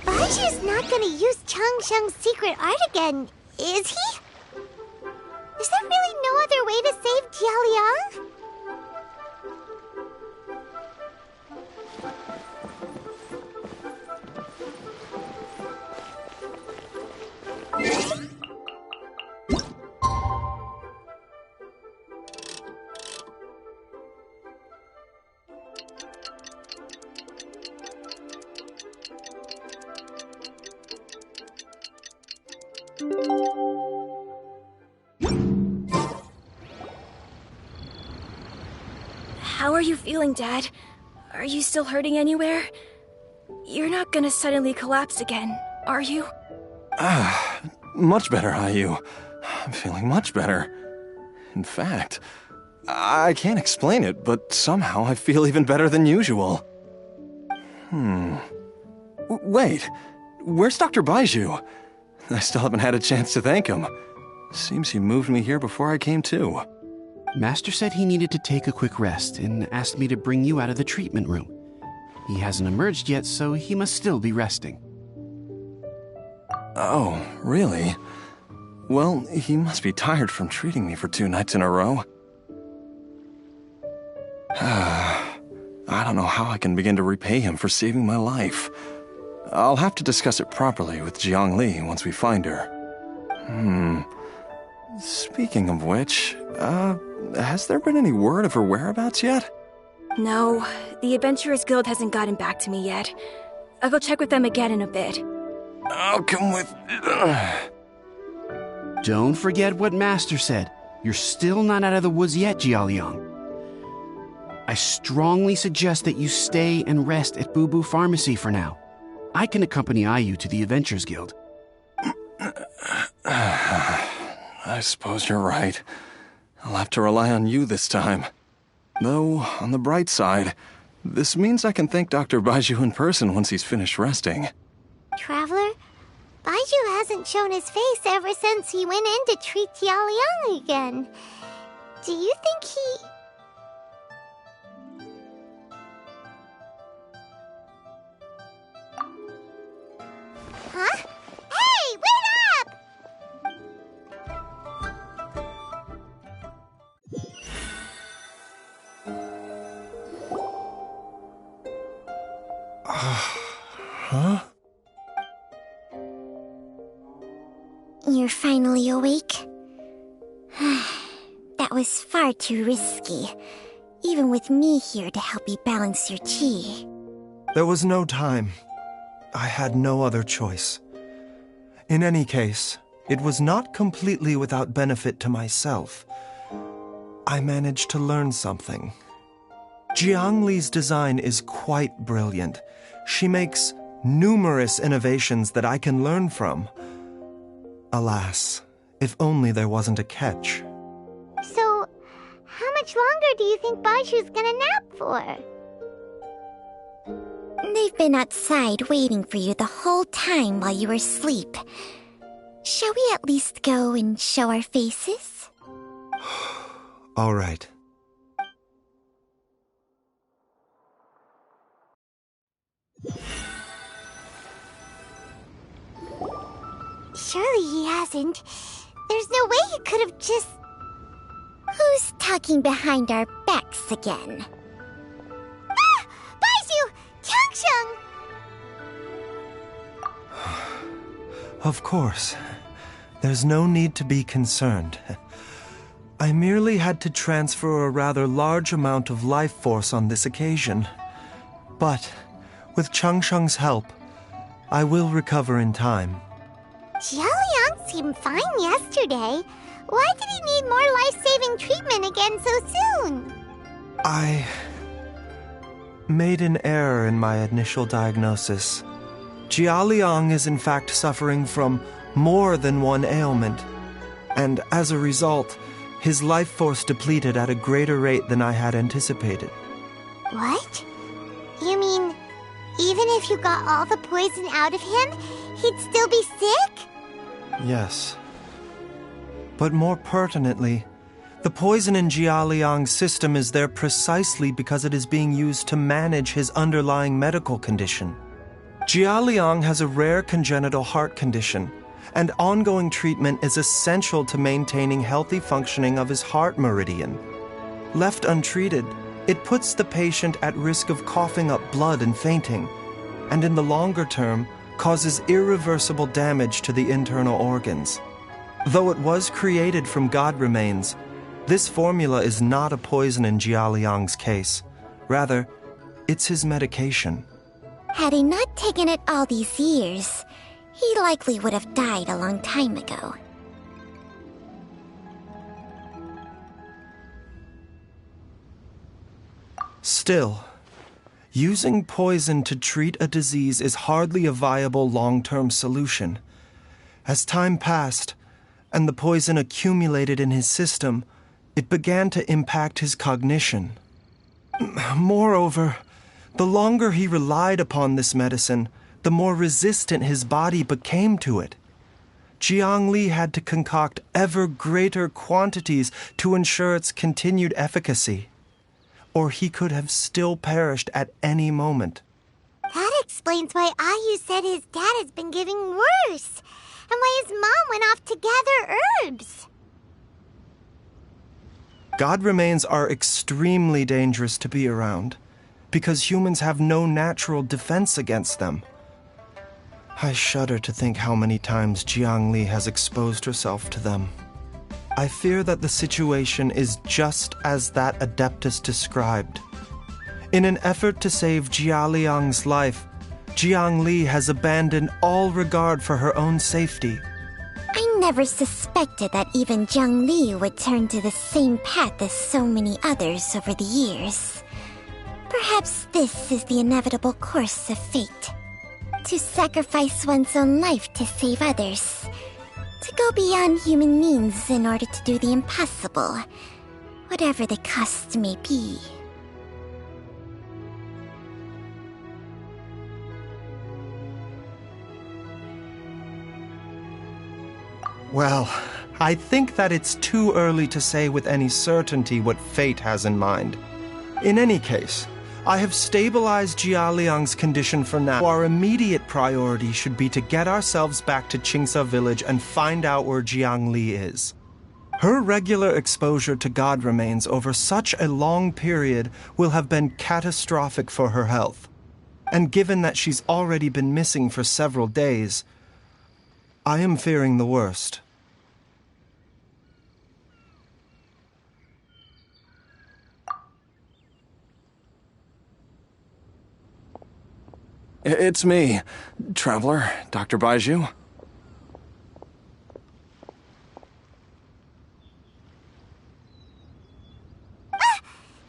Baishu's not gonna use Changsheng's secret art again, is he? Is there really no other way to save Jialiang? How are you feeling, Dad? Are you still hurting anywhere? You're not gonna suddenly collapse again, are you? Much better, Ayu. I'm feeling much better. In fact, I can't explain it, but somehow I feel even better than usual. Wait, where's Dr. Baiju? I still haven't had a chance to thank him. Seems he moved me here before I came to. Master said he needed to take a quick rest and asked me to bring you out of the treatment room. He hasn't emerged yet, so he must still be resting. Oh, really? Well, he must be tired from treating me for 2 nights in a row. I don't know how I can begin to repay him for saving my life. I'll have to discuss it properly with Jiang Li once we find her. Speaking of which, has there been any word of her whereabouts yet? No, the Adventurers Guild hasn't gotten back to me yet. I'll go check with them again in a bit. I'll come with... Don't forget what Master said. You're still not out of the woods yet, Jialiang. I strongly suggest that you stay and rest at Boo Boo Pharmacy for now. I can accompany Ayu to the Adventurers Guild. I suppose you're right. I'll have to rely on you this time. Though, on the bright side, this means I can thank Dr. Baiju in person once he's finished resting. Traveler, Baiju hasn't shown his face ever since he went in to treat Jialiang again. Do you think he... Huh? Hey, wait up! Huh? You're finally awake? That was far too risky, even with me here to help you balance your chi. There was no time. I had no other choice. In any case, it was not completely without benefit to myself. I managed to learn something. Jiang Li's design is quite brilliant. She makes numerous innovations that I can learn from. Alas, if only there wasn't a catch. So, how much longer do you think Baishu's gonna nap for? They've been outside waiting for you the whole time while you were asleep. Shall we at least go and show our faces? All right. Surely he hasn't. There's no way he could have just... Who's talking behind our backs again? Ah! Baishu! Changsheng! Of course. There's no need to be concerned. I merely had to transfer a rather large amount of life force on this occasion. But, with Changsheng's help, I will recover in time. Jiaoliang seemed fine yesterday. Why did he need more life-saving treatment again so soon? I made an error in my initial diagnosis. Jiaoliang is in fact suffering from more than one ailment, and as a result, his life force depleted at a greater rate than I had anticipated. What? You mean, even if you got all the poison out of him, he'd still be sick? Yes. But more pertinently, the poison in Jiaoliang's system is there precisely because it is being used to manage his underlying medical condition. Jiaoliang has a rare congenital heart condition, and ongoing treatment is essential to maintaining healthy functioning of his heart meridian. Left untreated, it puts the patient at risk of coughing up blood and fainting, and in the longer term, causes irreversible damage to the internal organs. Though it was created from God remains, this formula is not a poison in Jiaoliang's case. Rather, it's his medication. Had he not taken it all these years, he likely would have died a long time ago. Still, using poison to treat a disease is hardly a viable long-term solution. As time passed, and the poison accumulated in his system, it began to impact his cognition. Moreover, the longer he relied upon this medicine, the more resistant his body became to it. Jiang Li had to concoct ever greater quantities to ensure its continued efficacy, or he could have still perished at any moment. That explains why Ayu said his dad has been getting worse, and why his mom went off to gather herbs. God remains are extremely dangerous to be around, because humans have no natural defense against them. I shudder to think how many times Jiang Li has exposed herself to them. I fear that the situation is just as that Adeptus described. In an effort to save Jiaoliang's life, Jiang Li has abandoned all regard for her own safety. I never suspected that even Jiang Li would turn to the same path as so many others over the years. Perhaps this is the inevitable course of fate. To sacrifice one's own life to save others. To go beyond human means in order to do the impossible, whatever the cost may be. Well, I think that it's too early to say with any certainty what fate has in mind. In any case, I have stabilized Jiaoliang's condition for now. Our immediate priority should be to get ourselves back to Qingce village and find out where Jiang Li is. Her regular exposure to God remains over such a long period will have been catastrophic for her health. And given that she's already been missing for several days, I am fearing the worst. It's me, Traveler, Dr. Baiju.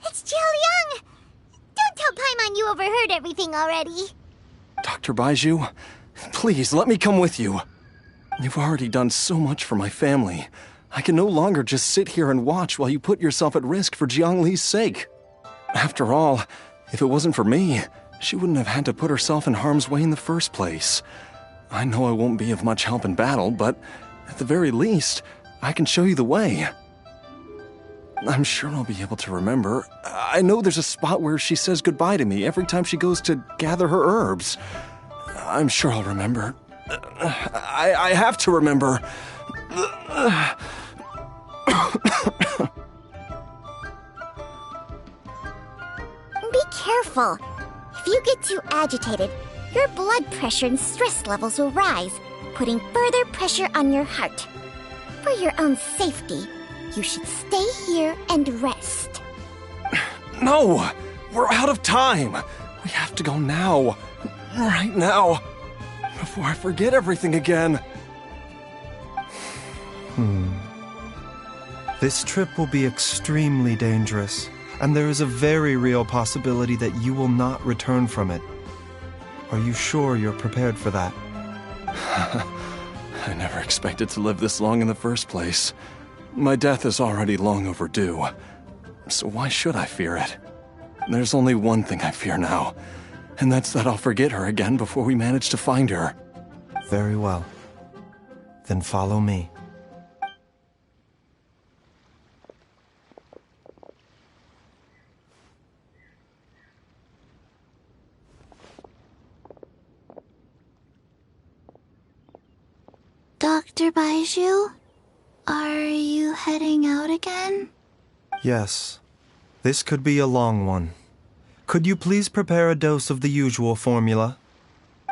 It's Jiaoliang! Don't tell Paimon you overheard everything already. Dr. Baiju, please let me come with you. You've already done so much for my family. I can no longer just sit here and watch while you put yourself at risk for Jiang Li's sake. After all, if it wasn't for me, she wouldn't have had to put herself in harm's way in the first place. I know I won't be of much help in battle, but at the very least, I can show you the way. I'm sure I'll be able to remember. I know there's a spot where she says goodbye to me every time she goes to gather her herbs. I'm sure I'll remember. I have to remember. Be careful. If you get too agitated, your blood pressure and stress levels will rise, putting further pressure on your heart. For your own safety, You should stay here and rest. No! We're out of time! We have to go now. Right now. Before I forget everything again. This trip will be extremely dangerous, and there is a very real possibility that you will not return from it. Are you sure you're prepared for that? I never expected to live this long in the first place. My death is already long overdue. So why should I fear it? There's only one thing I fear now, and that's that I'll forget her again before we manage to find her. Very well. Then follow me. Dr. Baiju, are you heading out again? Yes. This could be a long one. Could you please prepare a dose of the usual formula?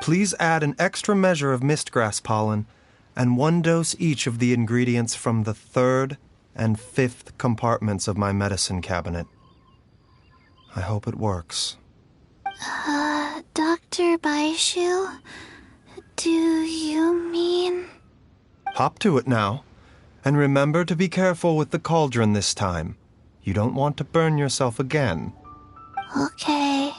Please add an extra measure of mistgrass pollen and 1 dose each of the ingredients from the 3rd and 5th compartments of my medicine cabinet. I hope it works. Dr. Baiju, do you mean... Hop to it now. And remember to be careful with the cauldron this time. You don't want to burn yourself again. Okay.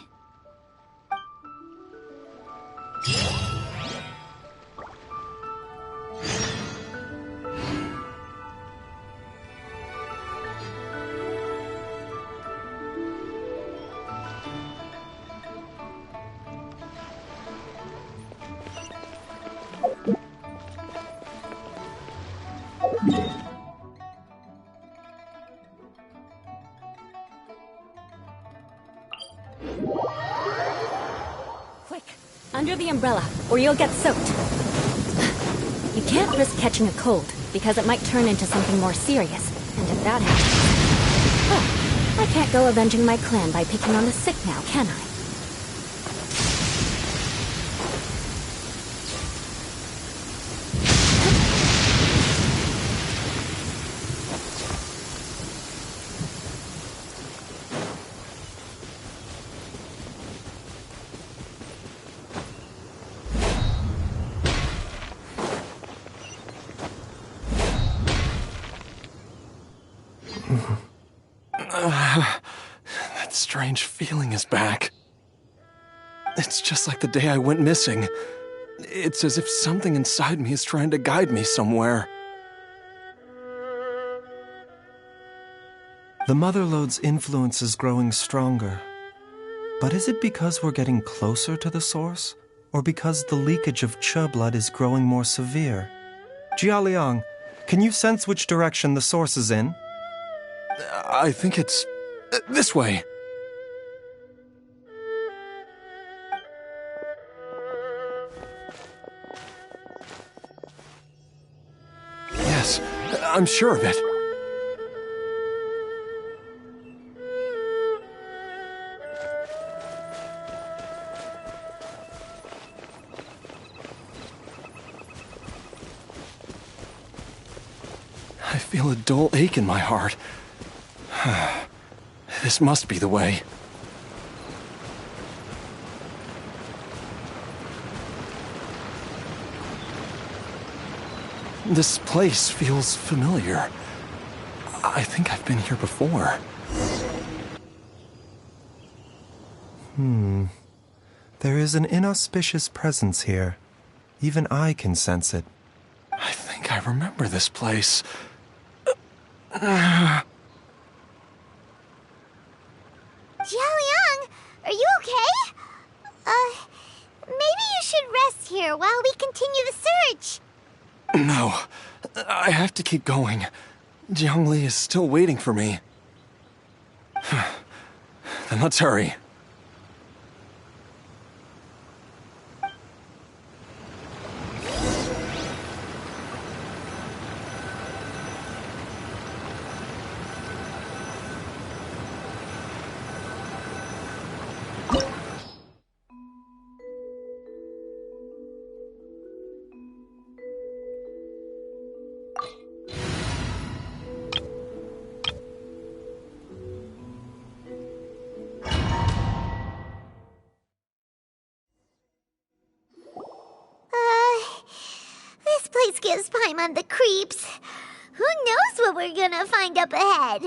Quick, under the umbrella, or you'll get soaked. You can't risk catching a cold, because it might turn into something more serious. And if that happens... Oh, I can't go avenging my clan by picking on the sick now, can I? That strange feeling is back. It's just like the day I went missing. It's as if something inside me is trying to guide me somewhere. The Motherlode's influence is growing stronger. But is it because we're getting closer to the source? Or because the leakage of Che blood is growing more severe? Jialiang, can you sense which direction the source is in? I think it's... this way. Yes, I'm sure of it. I feel a dull ache in my heart. This must be the way. This place feels familiar. I think I've been here before. There is an inauspicious presence here. Even I can sense it. I think I remember this place. Jialiang, are you okay? Maybe you should rest here while we continue the search. No, I have to keep going. Jiangli is still waiting for me. Then let's hurry. gives Paimon the creeps. Who knows what we're gonna find up ahead?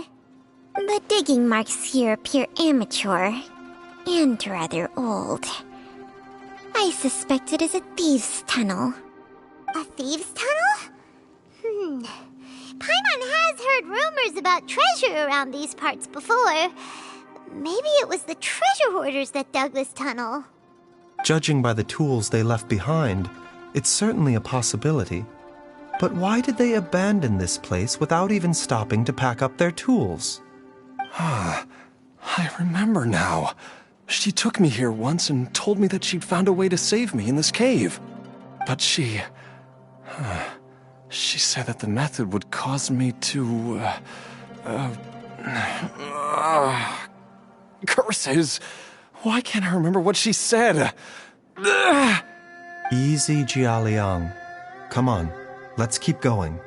The digging marks here appear amateur and rather old. I suspect it is a thieves' tunnel. A thieves' tunnel? Paimon has heard rumors about treasure around these parts before. Maybe it was the treasure hoarders that dug this tunnel. Judging by the tools they left behind, it's certainly a possibility. But why did they abandon this place without even stopping to pack up their tools? I remember now. She took me here once and told me that she'd found a way to save me in this cave. But she said that the method would cause me to, curses! Why can't I remember what she said? Easy, Jialiang. Come on, let's keep going.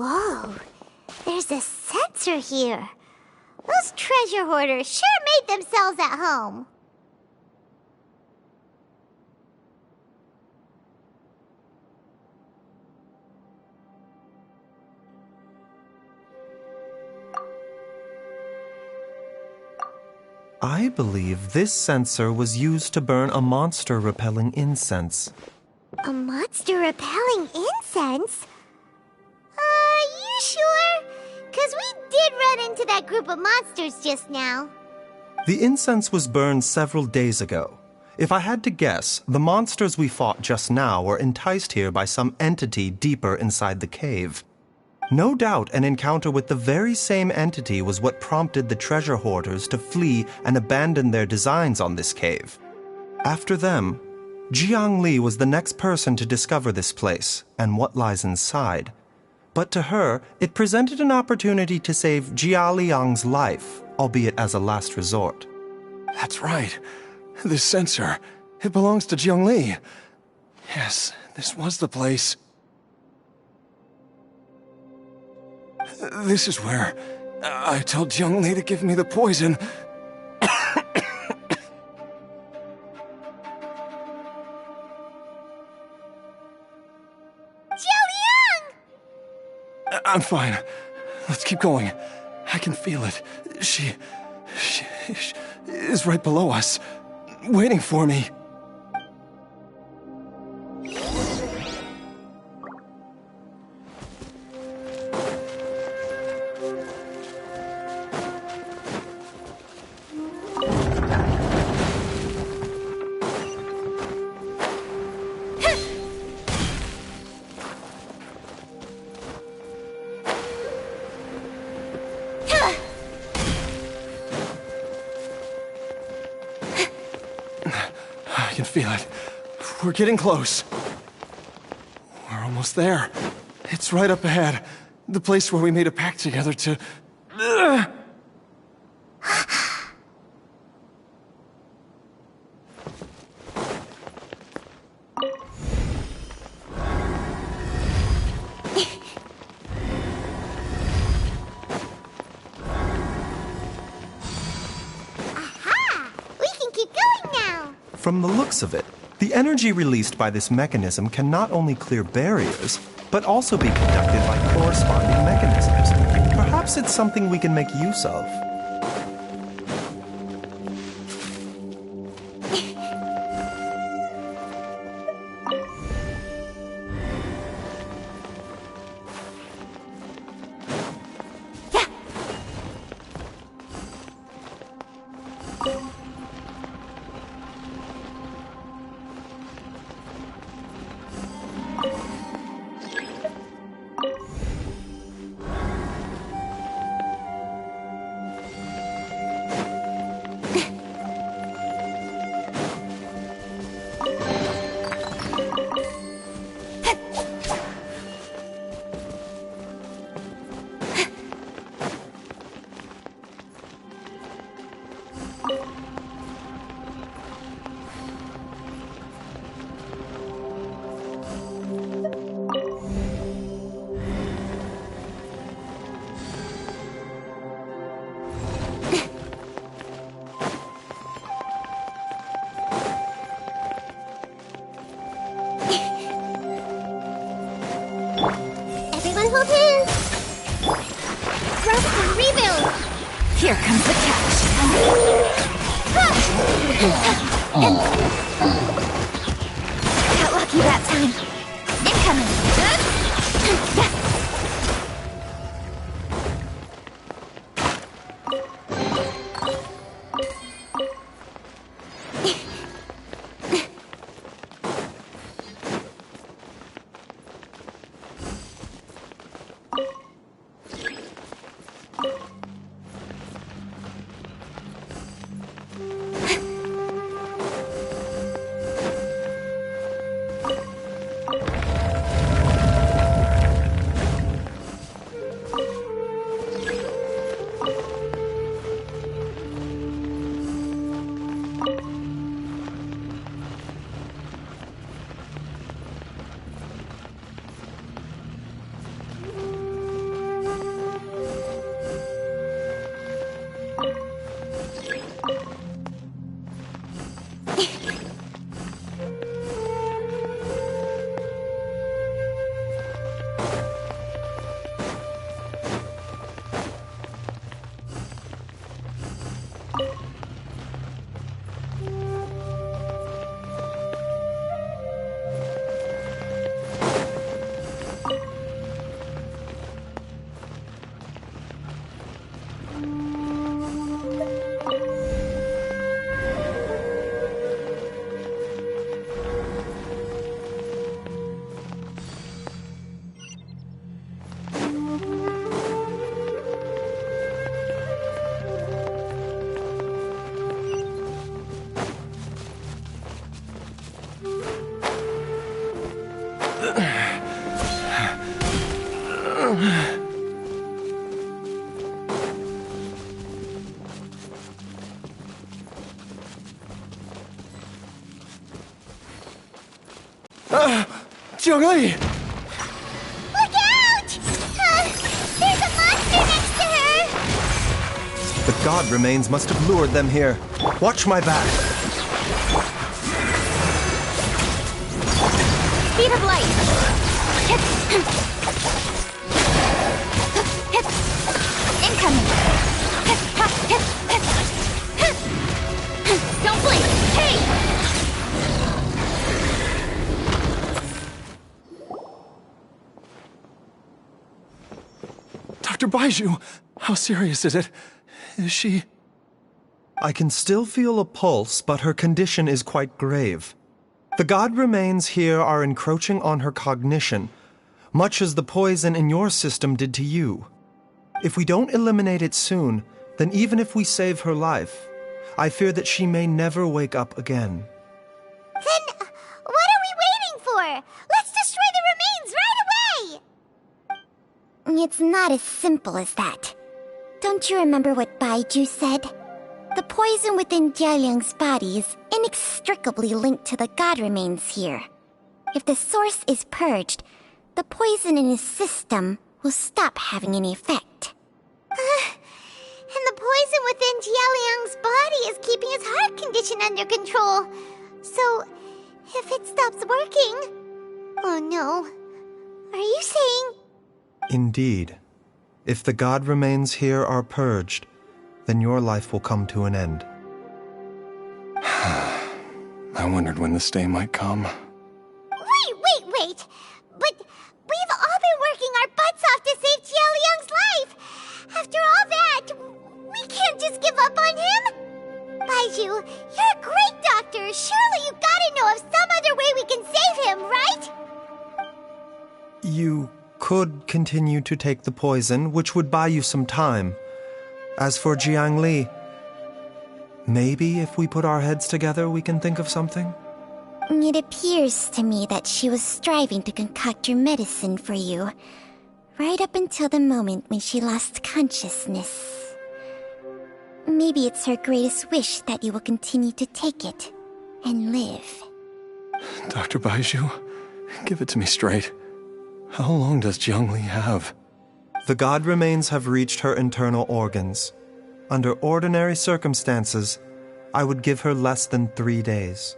Whoa, there's a sensor here. Those treasure hoarders sure made themselves at home. I believe this sensor was used to burn a monster-repelling incense. A monster-repelling incense? You sure? 'Cause we did run into that group of monsters just now. The incense was burned several days ago. If I had to guess, the monsters we fought just now were enticed here by some entity deeper inside the cave. No doubt an encounter with the very same entity was what prompted the treasure hoarders to flee and abandon their designs on this cave. After them, Jiang Li was the next person to discover this place and what lies inside. But to her, it presented an opportunity to save Jia Liang's life, albeit as a last resort. That's right. This sensor, it belongs to Jiang Li. Yes, this was the place. This is where I told Jiang Li to give me the poison. I'm fine. Let's keep going. I can feel it. She is right below us, waiting for me. I can feel it. We're getting close. We're almost there. It's right up ahead. The place where we made a pact together to... From the looks of it, the energy released by this mechanism can not only clear barriers, but also be conducted by corresponding mechanisms. Perhaps it's something we can make use of. Here comes the catch. Got lucky that time. Incoming. Jiangli! Look out! There's a monster next to her! The god remains must have lured them here. Watch my back. Speed of light. Incoming. Don't blink. Hey! Dr. Baiju, how serious is it? Is she... I can still feel a pulse, but her condition is quite grave. The god remains here are encroaching on her cognition, much as the poison in your system did to you. If we don't eliminate it soon, then even if we save her life, I fear that she may never wake up again. Then what are we waiting for? Let's destroy the remains right away! It's not as simple as that. Don't you remember what Baiju said? The poison within Jialiang's body is inextricably linked to the god remains here. If the source is purged, the poison in his system will stop having any effect. And the poison within Jialiang's body is keeping his heart condition under control. So, if it stops working... Oh no. Are you saying... Indeed. If the god remains here are purged, then your life will come to an end. I wondered when this day might come. Wait! But we've all been working our butts off to save Jialiang's life! After all that, we can't just give up on him! Baiju, you're a great doctor! Surely you gotta know of some other way we can save him, right? You could continue to take the poison, which would buy you some time. As for Jiangli, maybe if we put our heads together, we can think of something? It appears to me that she was striving to concoct your medicine for you, right up until the moment when she lost consciousness. Maybe it's her greatest wish that you will continue to take it and live. Dr. Baiju, give it to me straight. How long does Jiangli have? The god remains have reached her internal organs. Under ordinary circumstances, I would give her less than 3 days.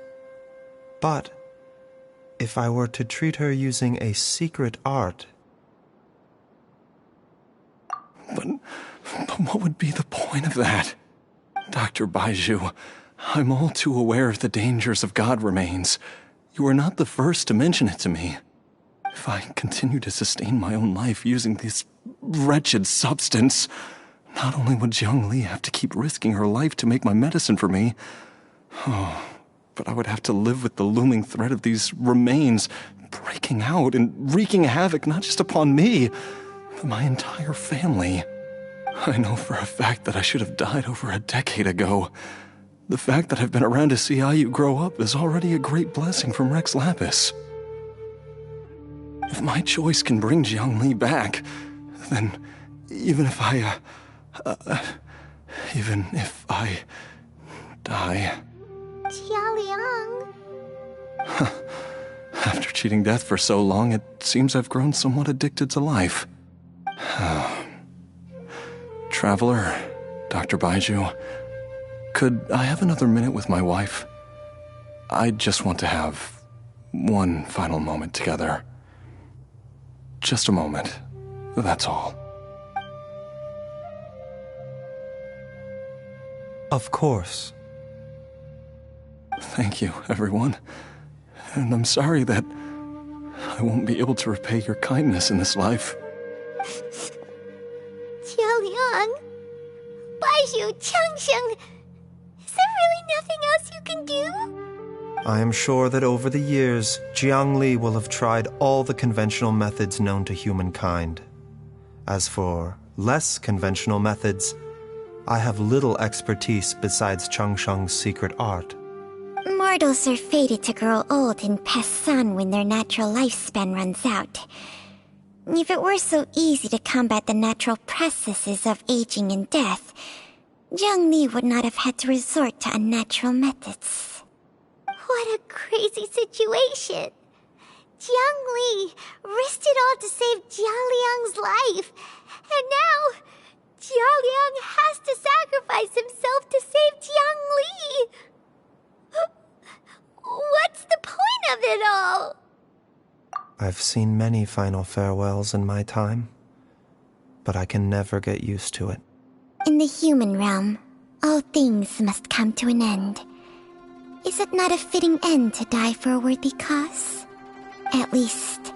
But if I were to treat her using a secret art... But what would be the point of that? Dr. Baiju, I'm all too aware of the dangers of God remains. You are not the first to mention it to me. If I continue to sustain my own life using this wretched substance, not only would Jiang Li have to keep risking her life to make my medicine for me, but I would have to live with the looming threat of these remains breaking out and wreaking havoc not just upon me, but my entire family. I know for a fact that I should have died over a decade ago. The fact that I've been around to see Ayu grow up is already a great blessing from Rex Lapis. If my choice can bring Jiang Li back, then even if I die... Jialiang. After cheating death for so long, it seems I've grown somewhat addicted to life. Traveler, Dr. Baiju, could I have another minute with my wife? I just want to have one final moment together. Just a moment, that's all. Of course. Thank you, everyone. And I'm sorry that I won't be able to repay your kindness in this life. Jialiang, Baiju, Changsheng, is there really nothing else you can do? I am sure that over the years, Jiang Li will have tried all the conventional methods known to humankind. As for less conventional methods, I have little expertise besides Changsheng's secret art. Mortals are fated to grow old and pass on when their natural lifespan runs out. If it were so easy to combat the natural processes of aging and death, Jiang Li would not have had to resort to unnatural methods. What a crazy situation. Jiang Li risked it all to save Jialiang's life, and now Jialiang has to sacrifice himself to save Jiang Li. What's the point of it all? I've seen many final farewells in my time, but I can never get used to it. In the human realm, all things must come to an end. Is it not a fitting end to die for a worthy cause? At least,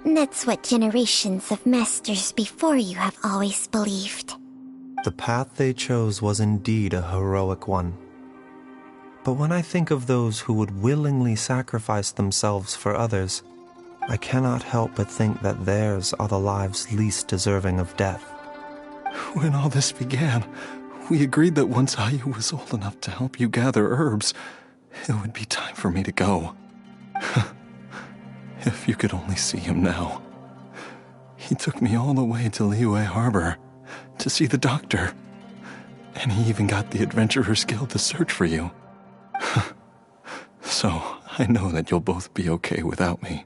that's what generations of masters before you have always believed. The path they chose was indeed a heroic one. But when I think of those who would willingly sacrifice themselves for others, I cannot help but think that theirs are the lives least deserving of death. When all this began, we agreed that once Ayu was old enough to help you gather herbs, it would be time for me to go. If you could only see him now. He took me all the way to Liyue Harbor to see the doctor. And he even got the Adventurers Guild to search for you. So, I know that you'll both be okay without me.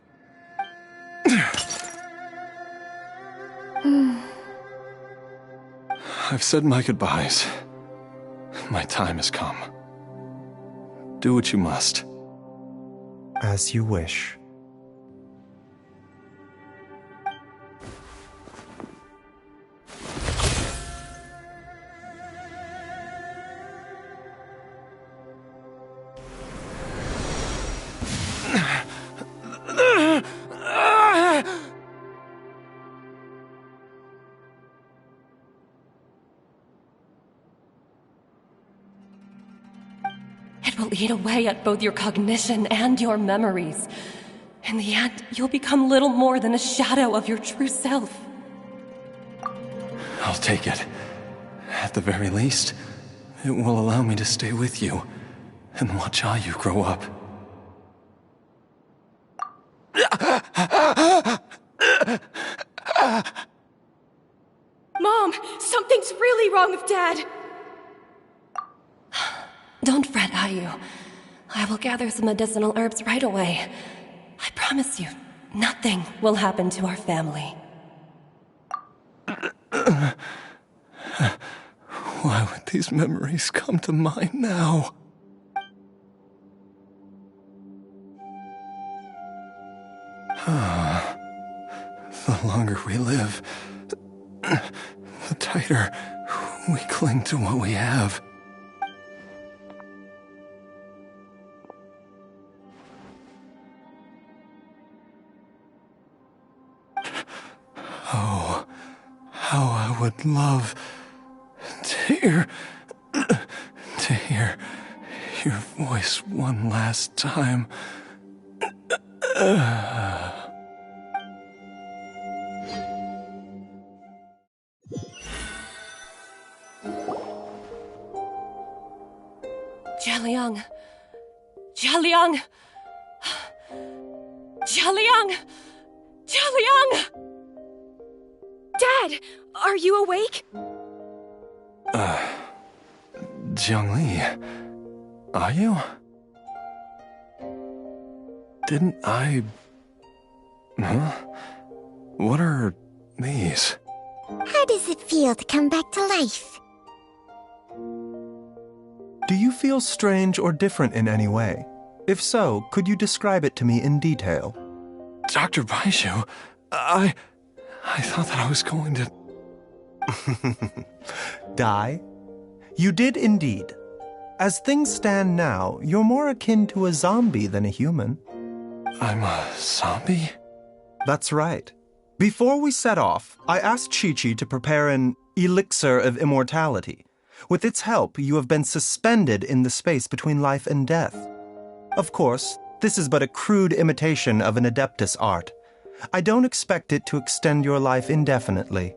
I've said my goodbyes. My time has come. Do what you must. As you wish. It will eat away at both your cognition and your memories. In the end, you'll become little more than a shadow of your true self. I'll take it. At the very least, it will allow me to stay with you and watch Ayu grow up. Mom, something's really wrong with Dad. Don't fret, Ayu. I will gather some medicinal herbs right away. I promise you, nothing will happen to our family. Why would these memories come to mind now? The longer we live, the tighter we cling to what we have. Oh, how I would love to hear your voice one last time. Jialiang! Jialiang! Jialiang! Jialiang! Dad, are you awake? Jiangli, are you? Didn't I... Huh? What are these? How does it feel to come back to life? Do you feel strange or different in any way? If so, could you describe it to me in detail? Dr. Baizhu, I thought that I was going to... Die? You did indeed. As things stand now, you're more akin to a zombie than a human. I'm a zombie? That's right. Before we set off, I asked Chi-Chi to prepare an elixir of immortality. With its help, you have been suspended in the space between life and death. Of course, this is but a crude imitation of an Adeptus art. I don't expect it to extend your life indefinitely.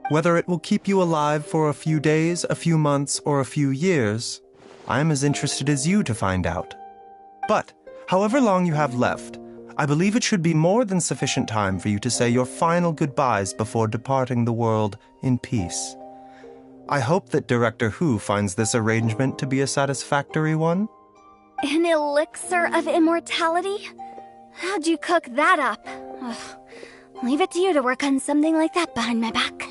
Whether it will keep you alive for a few days, a few months, or a few years, I am as interested as you to find out. But, however long you have left, I believe it should be more than sufficient time for you to say your final goodbyes before departing the world in peace. I hope that Director Hu finds this arrangement to be a satisfactory one. An elixir of immortality? How'd you cook that up? Ugh. Leave it to you to work on something like that behind my back.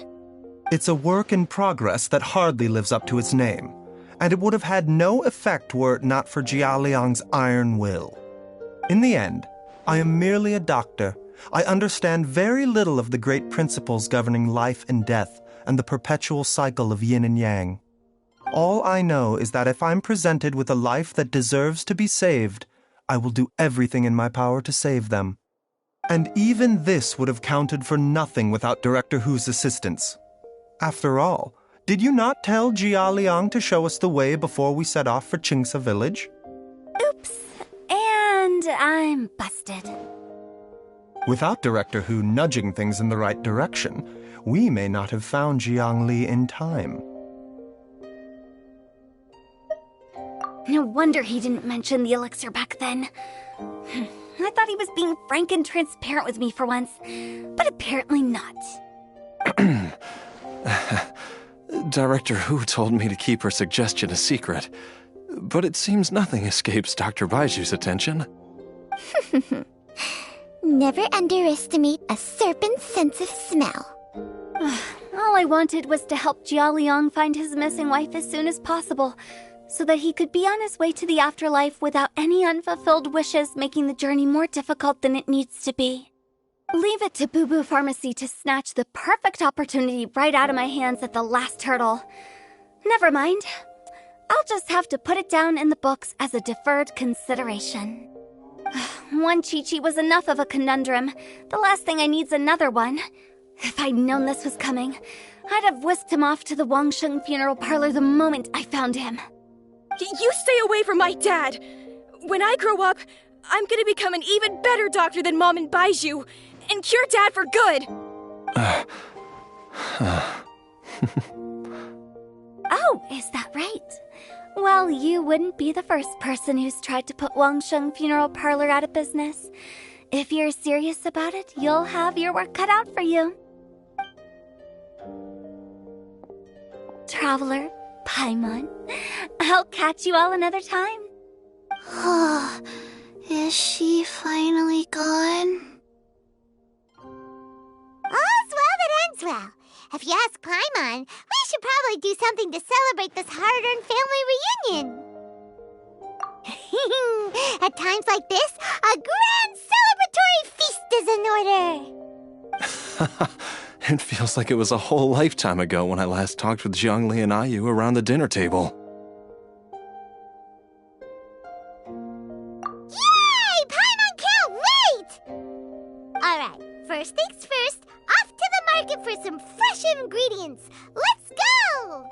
It's a work in progress that hardly lives up to its name, and it would have had no effect were it not for Jialiang's iron will. In the end, I am merely a doctor. I understand very little of the great principles governing life and death and the perpetual cycle of yin and yang. All I know is that if I'm presented with a life that deserves to be saved, I will do everything in my power to save them. And even this would have counted for nothing without Director Hu's assistance. After all, did you not tell Jia Liang to show us the way before we set off for Qingce village? Oops. And I'm busted. Without Director Hu nudging things in the right direction, we may not have found Jiang Li in time. No wonder he didn't mention the elixir back then. I thought he was being frank and transparent with me for once, but apparently not. Director Hu told me to keep her suggestion a secret, but it seems nothing escapes Dr. Baiju's attention. Never underestimate a serpent's sense of smell. All I wanted was to help Jialiang find his missing wife as soon as possible, so that he could be on his way to the afterlife without any unfulfilled wishes making the journey more difficult than it needs to be. Leave it to Boo Boo Pharmacy to snatch the perfect opportunity right out of my hands at the last hurdle. Never mind. I'll just have to put it down in the books as a deferred consideration. One Chi-Chi was enough of a conundrum. The last thing I need's another one. If I'd known this was coming, I'd have whisked him off to the Wangsheng funeral parlor the moment I found him. You stay away from my dad! When I grow up, I'm gonna become an even better doctor than Mom and Baizhu, and cure Dad for good! Oh, is that right? Well, you wouldn't be the first person who's tried to put Wangsheng funeral parlor out of business. If you're serious about it, you'll have your work cut out for you. Traveler, Paimon, I'll catch you all another time. Oh, is she finally gone? All's well that ends well. If you ask Paimon, we should probably do something to celebrate this hard-earned family reunion. At times like this, a grand celebratory feast is in order. It feels like it was a whole lifetime ago when I last talked with Zhongli and Ayu around the dinner table. Yay! Paimon can't wait! Alright, first things first, off to the market for some fresh ingredients. Let's go!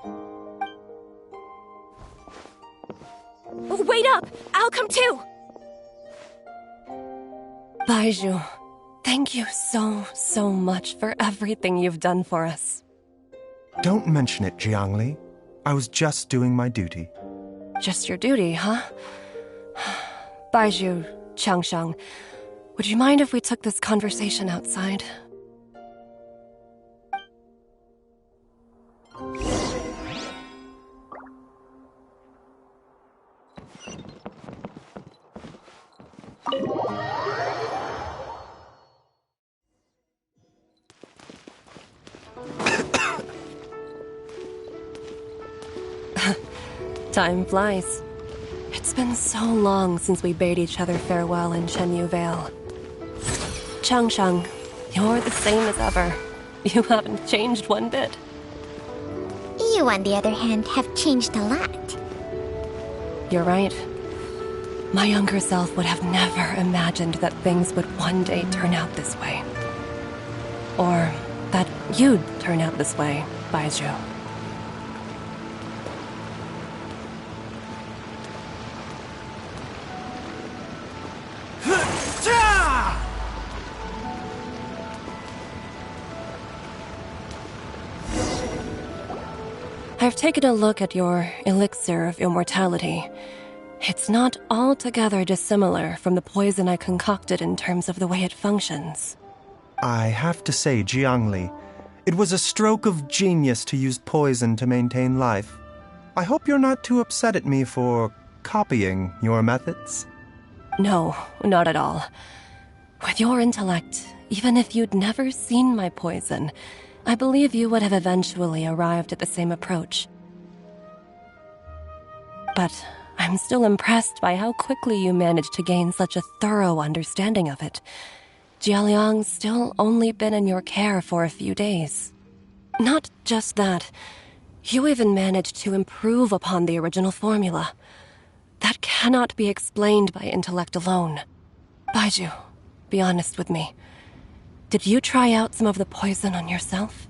Wait up! I'll come too! Baizhu, thank you so much for everything you've done for us. Don't mention it, Jiangli. I was just doing my duty. Just your duty, huh? Baizhu, Changsheng, would you mind if we took this conversation outside? Time flies. It's been so long since we bade each other farewell in Chenyu Vale. Changsheng, you're the same as ever. You haven't changed one bit. You, on the other hand, have changed a lot. You're right. My younger self would have never imagined that things would one day turn out this way. Or that you'd turn out this way, Baizhu. I've taken a look at your elixir of immortality. It's not altogether dissimilar from the poison I concocted in terms of the way it functions. I have to say, Jiangli, it was a stroke of genius to use poison to maintain life. I hope you're not too upset at me for copying your methods. No, not at all. With your intellect, even if you'd never seen my poison, I believe you would have eventually arrived at the same approach. But I'm still impressed by how quickly you managed to gain such a thorough understanding of it. Jialiang's still only been in your care for a few days. Not just that, you even managed to improve upon the original formula. That cannot be explained by intellect alone. Baizhu, be honest with me. Did you try out some of the poison on yourself?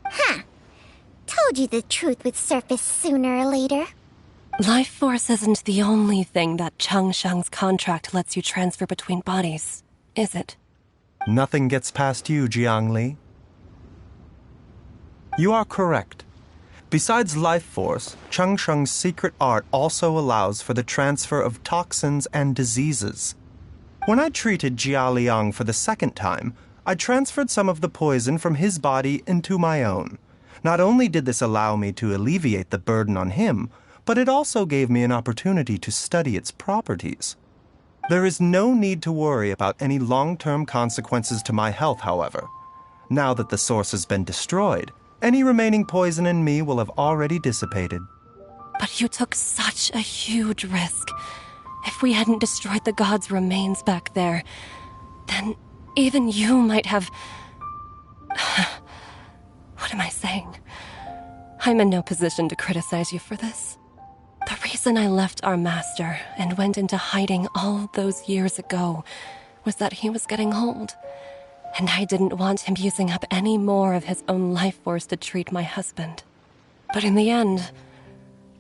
Huh. Told you the truth would surface sooner or later. Life force isn't the only thing that Changsheng's contract lets you transfer between bodies, is it? Nothing gets past you, Jiangli. You are correct. Besides life force, Changsheng's secret art also allows for the transfer of toxins and diseases. When I treated Jia Liang for the second time, I transferred some of the poison from his body into my own. Not only did this allow me to alleviate the burden on him, but it also gave me an opportunity to study its properties. There is no need to worry about any long-term consequences to my health, however. Now that the source has been destroyed, any remaining poison in me will have already dissipated. But you took such a huge risk. If we hadn't destroyed the god's remains back there, then even you might have... What am I saying? I'm in no position to criticize you for this. The reason I left our master and went into hiding all those years ago was that he was getting old. And I didn't want him using up any more of his own life force to treat my husband. But in the end,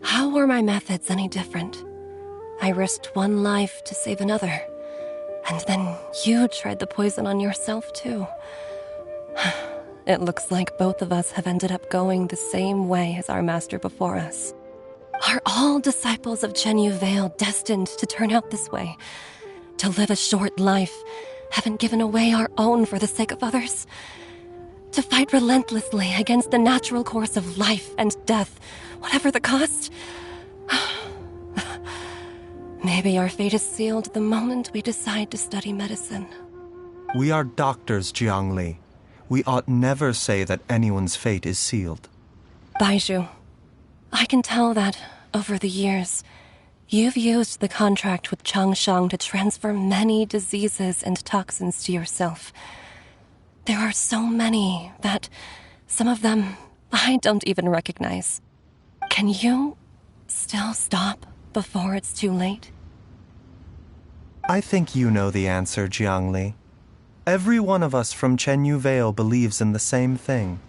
how were my methods any different? I risked one life to save another. And then you tried the poison on yourself, too. It looks like both of us have ended up going the same way as our master before us. Are all disciples of Chenyu Vale destined to turn out this way? To live a short life, having given away our own for the sake of others? To fight relentlessly against the natural course of life and death, whatever the cost? Maybe our fate is sealed the moment we decide to study medicine. We are doctors, Jiangli. We ought never say that anyone's fate is sealed. Baizhu, I can tell that, over the years, You've used the contract with Changshang to transfer many diseases and toxins to yourself. There are so many that some of them I don't even recognize. Can you still stop before it's too late? I think you know the answer, Jiangli. Every one of us from Chenyu Vale believes in the same thing.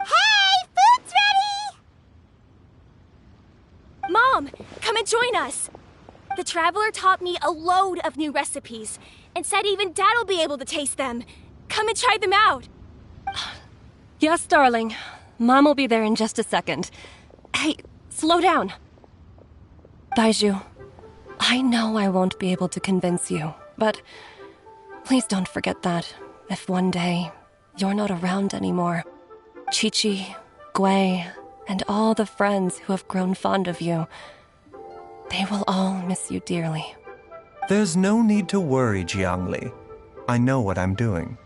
Hey, food's ready! Mom, come and join us. The Traveler taught me a load of new recipes and said even Dad'll be able to taste them. Come and try them out. Yes, darling. Mom will be there in just a second. Hey, slow down. Baiju, I know I won't be able to convince you, but please don't forget that if one day you're not around anymore, Chi-Chi, Gui, and all the friends who have grown fond of you, they will all miss you dearly. There's no need to worry, Jiangli. I know what I'm doing.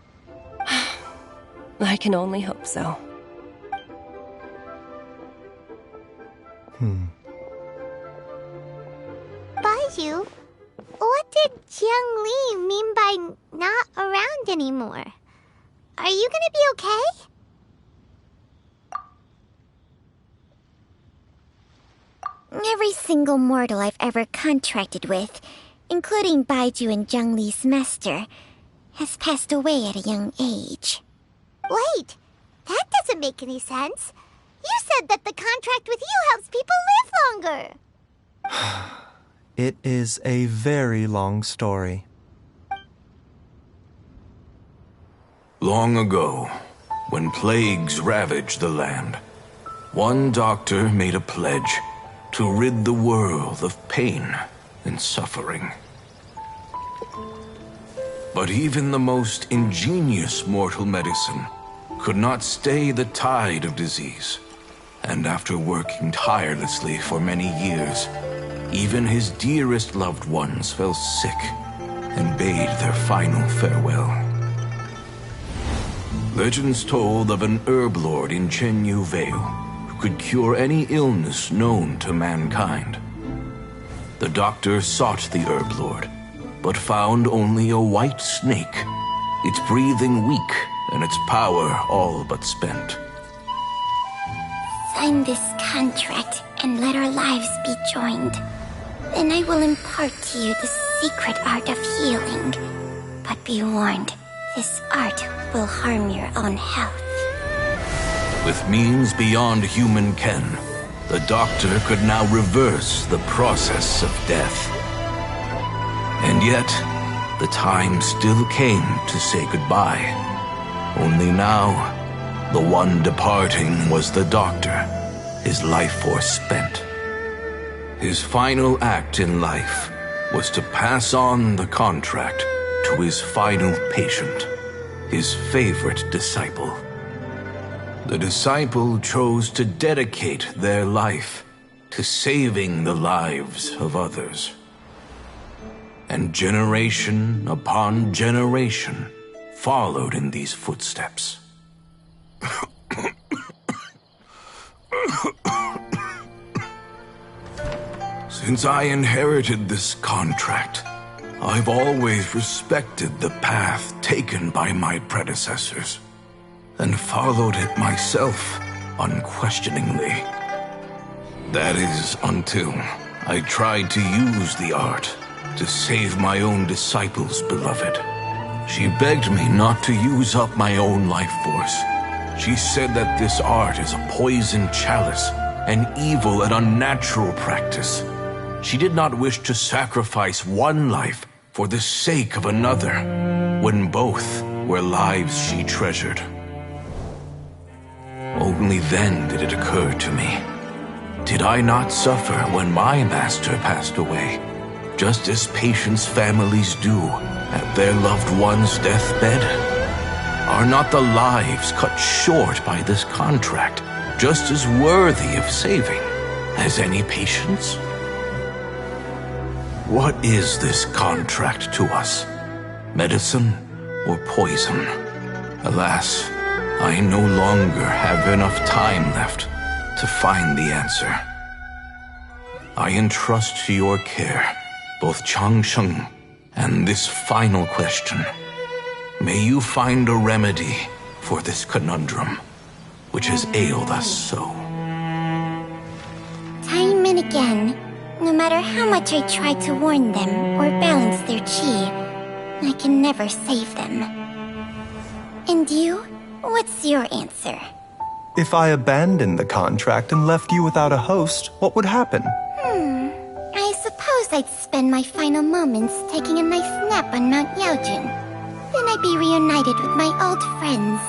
I can only hope so. Baiju, what did Jiang Li mean by not around anymore? Are you gonna be okay? Every single mortal I've ever contracted with, including Baiju and Jiang Li's master, has passed away at a young age. Wait, that doesn't make any sense. You said that the contract with you helps people live longer. It is a very long story. Long ago, when plagues ravaged the land, one doctor made a pledge to rid the world of pain and suffering. But even the most ingenious mortal medicine could not stay the tide of disease. And after working tirelessly for many years, even his dearest loved ones fell sick and bade their final farewell. Legends told of an herb lord in Chenyu Vale who could cure any illness known to mankind. The doctor sought the herb lord, but found only a white snake, its breathing weak and its power all but spent. Sign this contract and let our lives be joined. Then I will impart to you the secret art of healing. But be warned, this art will harm your own health. With means beyond human ken, the doctor could now reverse the process of death. And yet, the time still came to say goodbye. Only now, the one departing was the doctor, his life force spent. His final act in life was to pass on the contract to his final patient, his favorite disciple. The disciple chose to dedicate their life to saving the lives of others. And generation upon generation followed in these footsteps. Since I inherited this contract, I've always respected the path taken by my predecessors, and followed it myself unquestioningly. That is until I tried to use the art to save my own disciple's beloved. She begged me not to use up my own life force. She said that this art is a poison chalice, an evil and unnatural practice. She did not wish to sacrifice one life for the sake of another, when both were lives she treasured. Only then did it occur to me. Did I not suffer when my master passed away, just as patients' families do at their loved one's deathbed? Are not the lives cut short by this contract just as worthy of saving as any patients? What is this contract to us? Medicine or poison? Alas, I no longer have enough time left to find the answer. I entrust to your care both Changsheng and this final question. May you find a remedy for this conundrum, which has ailed us so. Time and again, no matter how much I try to warn them or balance their chi, I can never save them. And you? What's your answer? If I abandoned the contract and left you without a host, what would happen? I suppose I'd spend my final moments taking a nice nap on Mount Yaojun. Then I'd be reunited with my old friends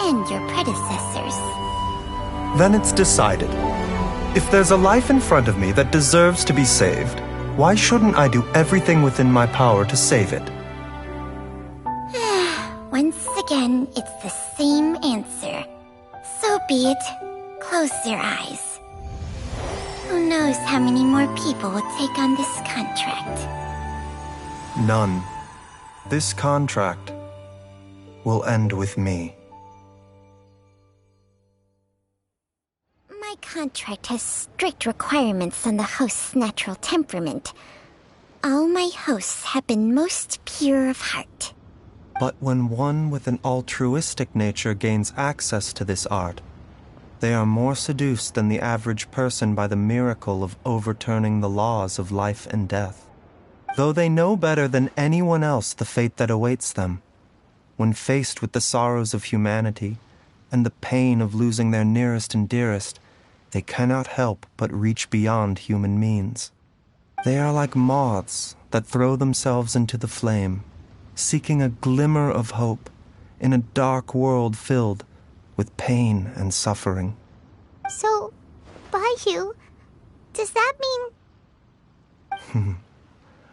and your predecessors. Then it's decided. If there's a life in front of me that deserves to be saved, why shouldn't I do everything within my power to save it? Once again, it's the same answer. So be it. Close your eyes. Who knows how many more people will take on this contract? None. This contract will end with me. My contract has strict requirements on the host's natural temperament. All my hosts have been most pure of heart. But when one with an altruistic nature gains access to this art, they are more seduced than the average person by the miracle of overturning the laws of life and death. Though they know better than anyone else the fate that awaits them, when faced with the sorrows of humanity and the pain of losing their nearest and dearest, they cannot help but reach beyond human means. They are like moths that throw themselves into the flame, seeking a glimmer of hope in a dark world filled with pain and suffering. So, Baiju, does that mean...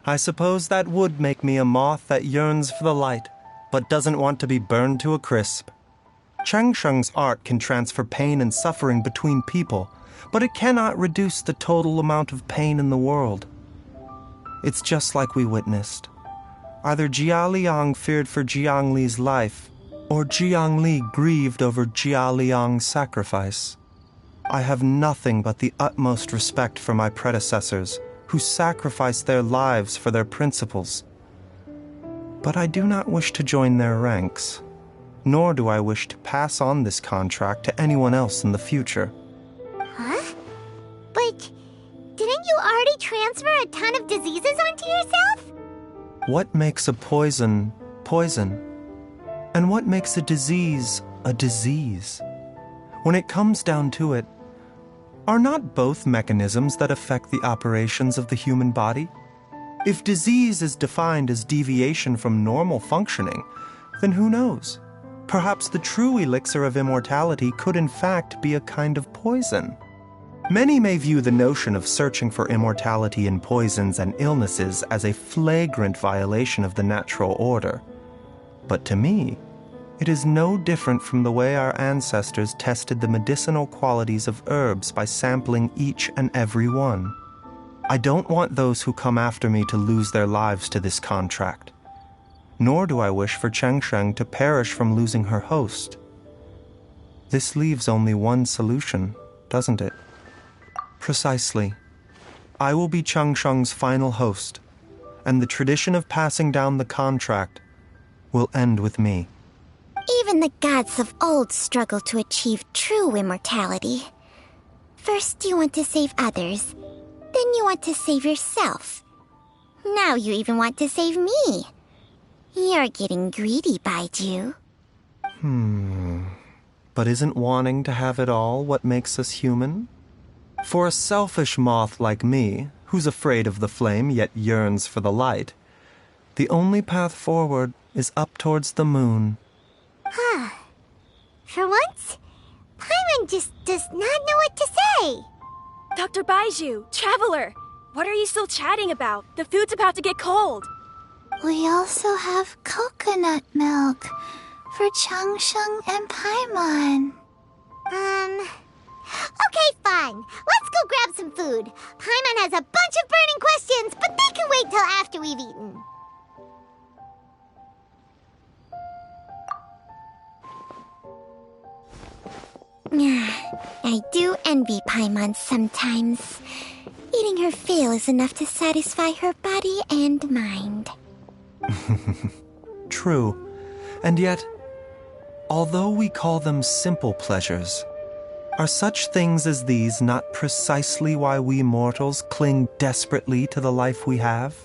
I suppose that would make me a moth that yearns for the light, but doesn't want to be burned to a crisp. Changsheng's art can transfer pain and suffering between people, but it cannot reduce the total amount of pain in the world. It's just like we witnessed. Either Jia Liang feared for Jiang Li's life, or Jiang Li grieved over Jia Liang's sacrifice. I have nothing but the utmost respect for my predecessors, who sacrificed their lives for their principles. But I do not wish to join their ranks, nor do I wish to pass on this contract to anyone else in the future. Huh? But didn't you already transfer a ton of diseases onto yourself? What makes a poison poison? And what makes a disease a disease? When it comes down to it, are not both mechanisms that affect the operations of the human body? If disease is defined as deviation from normal functioning, then who knows? Perhaps the true elixir of immortality could in fact be a kind of poison. Many may view the notion of searching for immortality in poisons and illnesses as a flagrant violation of the natural order. But to me, it is no different from the way our ancestors tested the medicinal qualities of herbs by sampling each and every one. I don't want those who come after me to lose their lives to this contract. Nor do I wish for Changsheng to perish from losing her host. This leaves only one solution, doesn't it? Precisely. I will be Changsheng's final host, and the tradition of passing down the contract will end with me. Even the gods of old struggle to achieve true immortality. First you want to save others, then you want to save yourself. Now you even want to save me. You're getting greedy, Baiju. But isn't wanting to have it all what makes us human? For a selfish moth like me, who's afraid of the flame yet yearns for the light, the only path forward is up towards the moon. For once, Paimon just does not know what to say. Dr. Baiju, Traveler, what are you still chatting about? The food's about to get cold. We also have coconut milk for Changsheng and Paimon. Okay, fine. Let's go grab some food. Paimon has a bunch of burning questions, but they can wait till after we've eaten. I do envy Paimon sometimes. Feeding her fill is enough to satisfy her body and mind. True. And yet, although we call them simple pleasures, are such things as these not precisely why we mortals cling desperately to the life we have?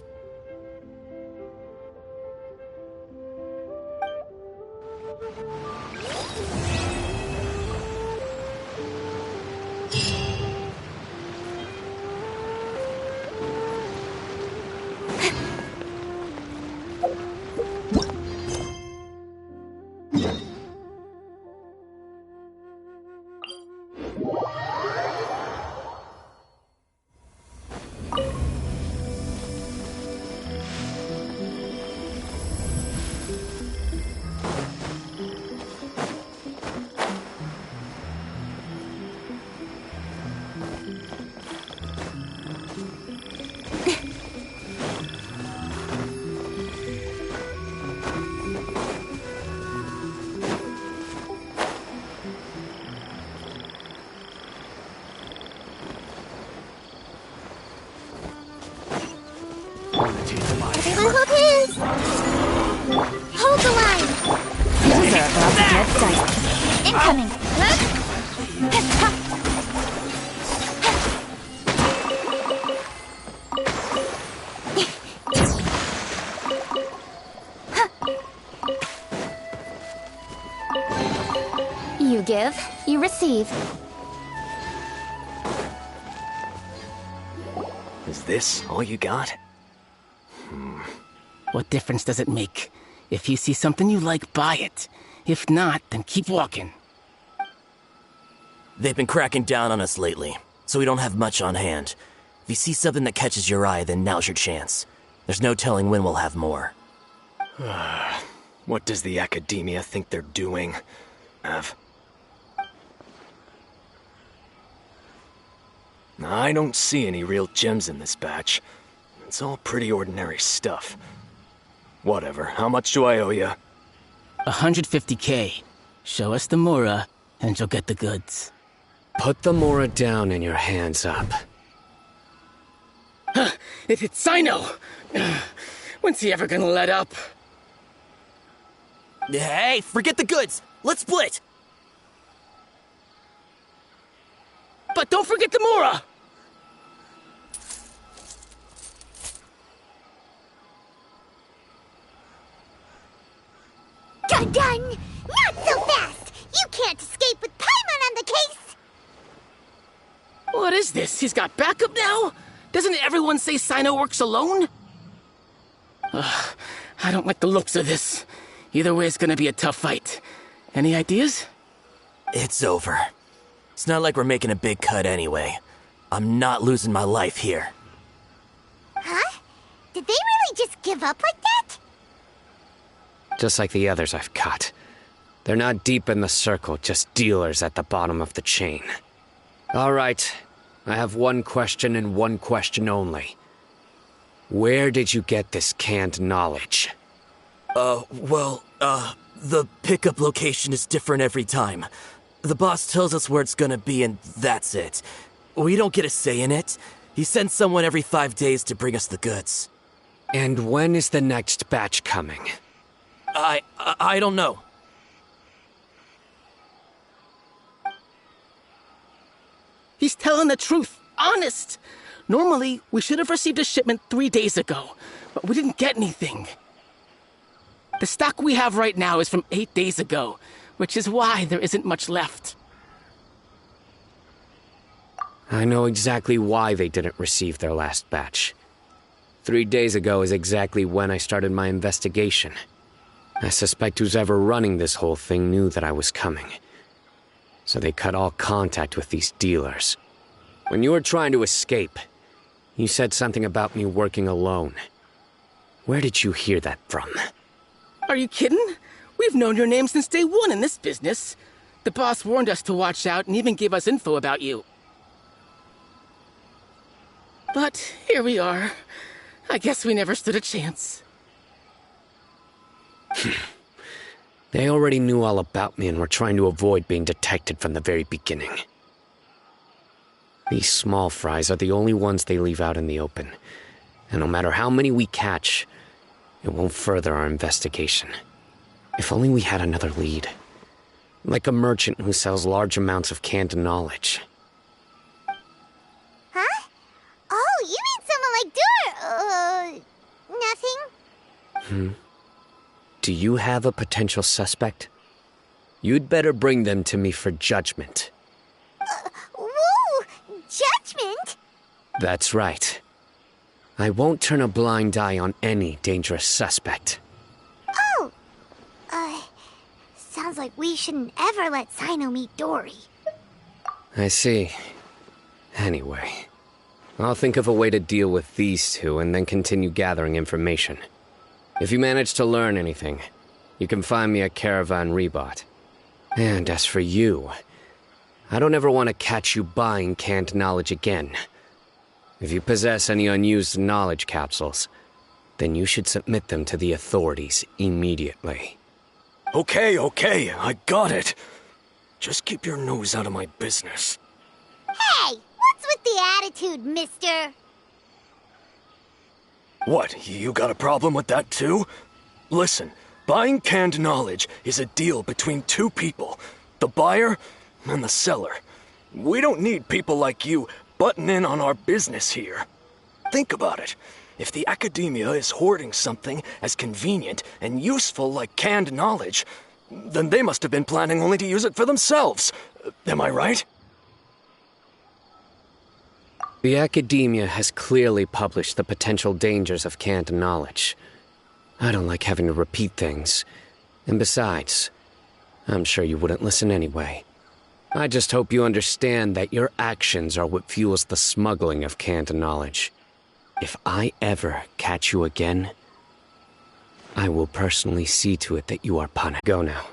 Everyone hold hands! Hold the line! These are about to get dicey. Incoming! You give, you receive. Is this all you got? What difference does it make? If you see something you like, buy it. If not, then keep walking. They've been cracking down on us lately, so we don't have much on hand. If you see something that catches your eye, then now's your chance. There's no telling when we'll have more. What does the academia think they're doing? I don't see any real gems in this batch. It's all pretty ordinary stuff. Whatever, how much do I owe you? 150K. Show us the Mora, and you'll get the goods. Put the Mora down and your hands up. It's Sino! When's he ever gonna let up? Hey, forget the goods! Let's split! But don't forget the Mora! Done! Not so fast! You can't escape with Paimon on the case! What is this? He's got backup now? Doesn't everyone say Sino works alone? I don't like the looks of this. Either way, it's gonna be a tough fight. Any ideas? It's over. It's not like we're making a big cut anyway. I'm not losing my life here. Huh? Did they really just give up like that? Just like the others I've cut. They're not deep in the circle, just dealers at the bottom of the chain. All right, I have one question and one question only. Where did you get this canned knowledge? The pickup location is different every time. The boss tells us where it's gonna be and that's it. We don't get a say in it. He sends someone every 5 days to bring us the goods. And when is the next batch coming? I don't know. He's telling the truth. Honest. Normally, we should have received a shipment 3 days ago, but we didn't get anything. The stock we have right now is from 8 days ago, which is why there isn't much left. I know exactly why they didn't receive their last batch. 3 days ago is exactly when I started my investigation. I suspect who's ever running this whole thing knew that I was coming. So they cut all contact with these dealers. When you were trying to escape, you said something about me working alone. Where did you hear that from? Are you kidding? We've known your name since day one in this business. The boss warned us to watch out and even gave us info about you. But here we are. I guess we never stood a chance. They already knew all about me and were trying to avoid being detected from the very beginning. These small fries are the only ones they leave out in the open. And no matter how many we catch, it won't further our investigation. If only we had another lead. Like a merchant who sells large amounts of canned knowledge. Huh? Oh, you mean someone like nothing? Do you have a potential suspect? You'd better bring them to me for judgment. Whoa! Judgment? That's right. I won't turn a blind eye on any dangerous suspect. Oh! Sounds like we shouldn't ever let Sino meet Dory. I see. Anyway, I'll think of a way to deal with these two and then continue gathering information. If you manage to learn anything, you can find me at Caravan Rebot. And as for you, I don't ever want to catch you buying canned knowledge again. If you possess any unused knowledge capsules, then you should submit them to the authorities immediately. Okay, I got it. Just keep your nose out of my business. Hey! What's with the attitude, mister? What, you got a problem with that too? Listen, buying canned knowledge is a deal between two people, the buyer and the seller. We don't need people like you butting in on our business here. Think about it. If the academia is hoarding something as convenient and useful like canned knowledge, then they must have been planning only to use it for themselves. Am I right? The academia has clearly published the potential dangers of canned knowledge. I don't like having to repeat things. And besides, I'm sure you wouldn't listen anyway. I just hope you understand that your actions are what fuels the smuggling of canned knowledge. If I ever catch you again, I will personally see to it that you are punished. Go now.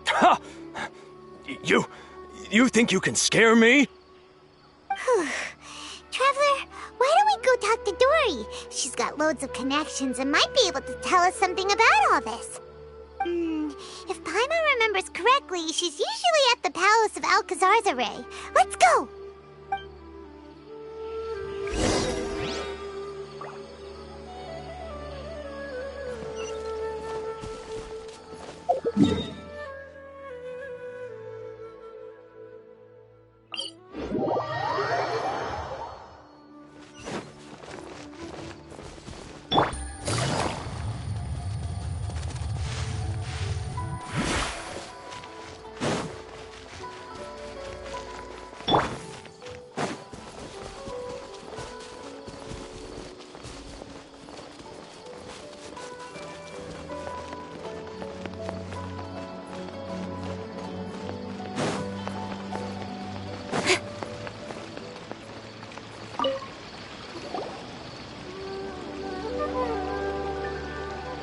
Ha! You think you can scare me? Traveler, why don't we go talk to Dory? She's got loads of connections and might be able to tell us something about all this. If Paimon remembers correctly, she's usually at the Palace of Alcazar's. Let's go!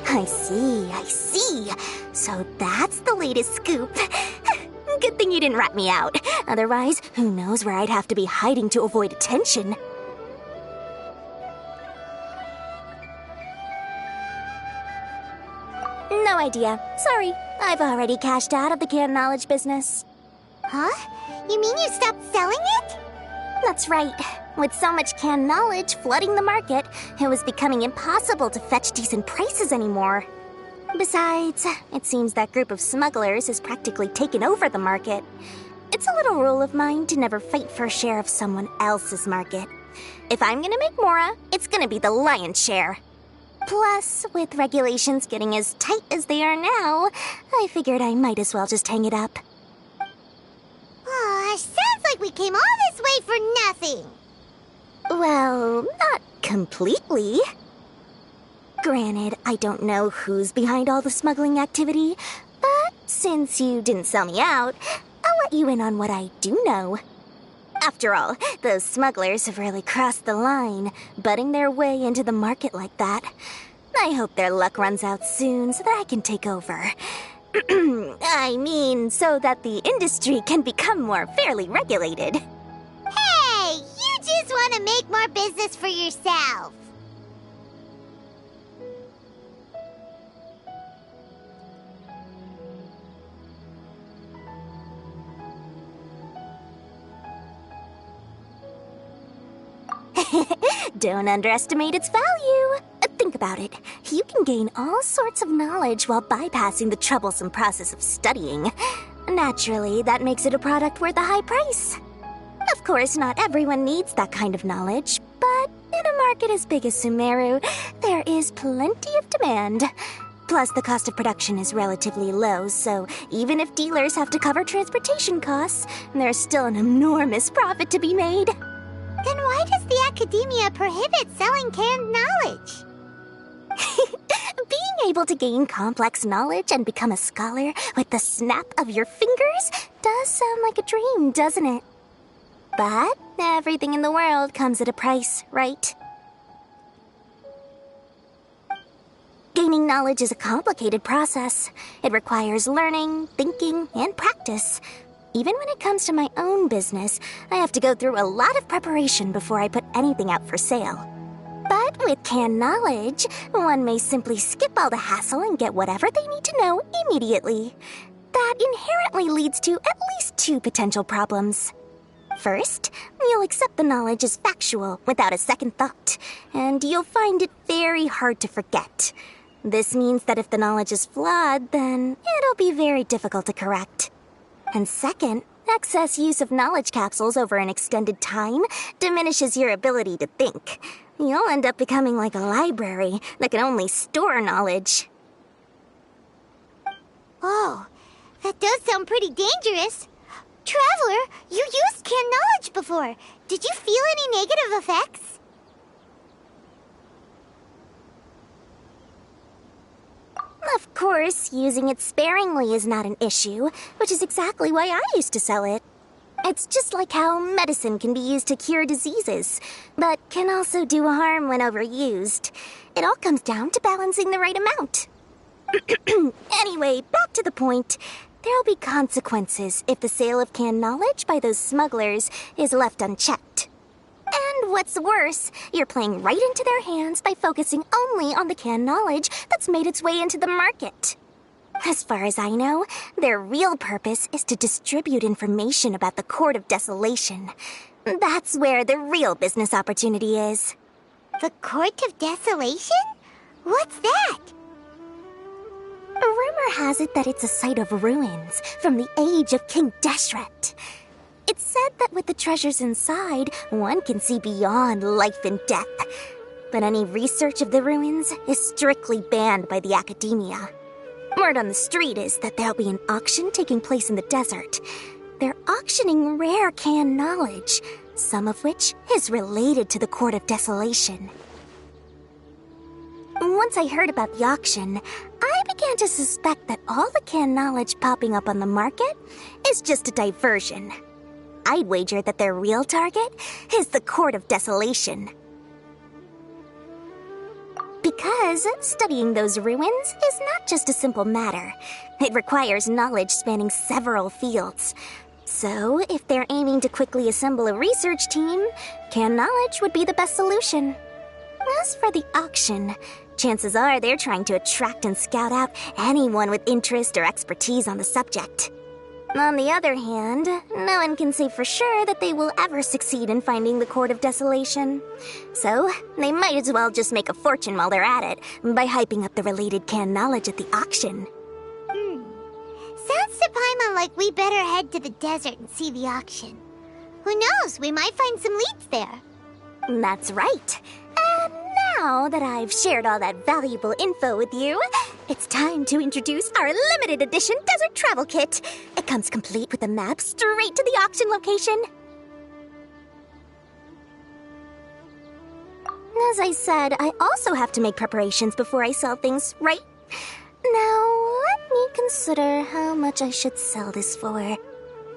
I see. So that's the latest scoop. Good thing you didn't rat me out. Otherwise, who knows where I'd have to be hiding to avoid attention. No idea. Sorry. I've already cashed out of the canned knowledge business. Huh? You mean you stopped selling it? That's right. With so much canned knowledge flooding the market, it was becoming impossible to fetch decent prices anymore. Besides, it seems that group of smugglers has practically taken over the market. It's a little rule of mine to never fight for a share of someone else's market. If I'm gonna make Mora, it's gonna be the lion's share. Plus, with regulations getting as tight as they are now, I figured I might as well just hang it up. Sounds like we came all this way for nothing. Well, not completely. Granted, I don't know who's behind all the smuggling activity, but since you didn't sell me out, I'll let you in on what I do know. After all, those smugglers have really crossed the line, butting their way into the market like that. I hope their luck runs out soon so that I can take over. I mean, so that the industry can become more fairly regulated. Hey, you just want to make more business for yourself. Don't underestimate its value. Think about it. You can gain all sorts of knowledge while bypassing the troublesome process of studying. Naturally, that makes it a product worth a high price. Of course, not everyone needs that kind of knowledge, but in a market as big as Sumeru, there is plenty of demand. Plus, the cost of production is relatively low, so even if dealers have to cover transportation costs, there's still an enormous profit to be made. Then why does the academia prohibit selling canned knowledge? Being able to gain complex knowledge and become a scholar with the snap of your fingers does sound like a dream, doesn't it? But everything in the world comes at a price, right? Gaining knowledge is a complicated process. It requires learning, thinking, and practice. Even when it comes to my own business, I have to go through a lot of preparation before I put anything out for sale. But with canned knowledge, one may simply skip all the hassle and get whatever they need to know immediately. That inherently leads to at least two potential problems. First, you'll accept the knowledge as factual without a second thought, and you'll find it very hard to forget. This means that if the knowledge is flawed, then it'll be very difficult to correct. And second, excess use of knowledge capsules over an extended time diminishes your ability to think. You'll end up becoming like a library that can only store knowledge. Oh, that does sound pretty dangerous. Traveler, you used canned knowledge before. Did you feel any negative effects? Of course, using it sparingly is not an issue, which is exactly why I used to sell it. It's just like how medicine can be used to cure diseases, but can also do harm when overused. It all comes down to balancing the right amount. Anyway, back to the point. There'll be consequences if the sale of canned knowledge by those smugglers is left unchecked. And what's worse, you're playing right into their hands by focusing only on the canned knowledge that's made its way into the market. As far as I know, their real purpose is to distribute information about the Court of Desolation. That's where the real business opportunity is. The Court of Desolation? What's that? A rumor has it that it's a site of ruins from the age of King Deshret. It's said that with the treasures inside, one can see beyond life and death. But any research of the ruins is strictly banned by the academia. Word on the street is that there'll be an auction taking place in the desert. They're auctioning rare canned knowledge, some of which is related to the Court of Desolation. Once I heard about the auction, I began to suspect that all the canned knowledge popping up on the market is just a diversion. I'd wager that their real target is the Court of Desolation. Because studying those ruins is not just a simple matter. It requires knowledge spanning several fields. So, if they're aiming to quickly assemble a research team, canned knowledge would be the best solution. As for the auction, chances are they're trying to attract and scout out anyone with interest or expertise on the subject. On the other hand, no one can say for sure that they will ever succeed in finding the Court of Desolation. So, they might as well just make a fortune while they're at it by hyping up the related canned knowledge at the auction. Sounds to Paimon like we better head to the desert and see the auction. Who knows, we might find some leads there. That's right. And now that I've shared all that valuable info with you, it's time to introduce our limited edition desert travel kit. It comes complete with a map straight to the auction location. As I said, I also have to make preparations before I sell things, right? Now, let me consider how much I should sell this for.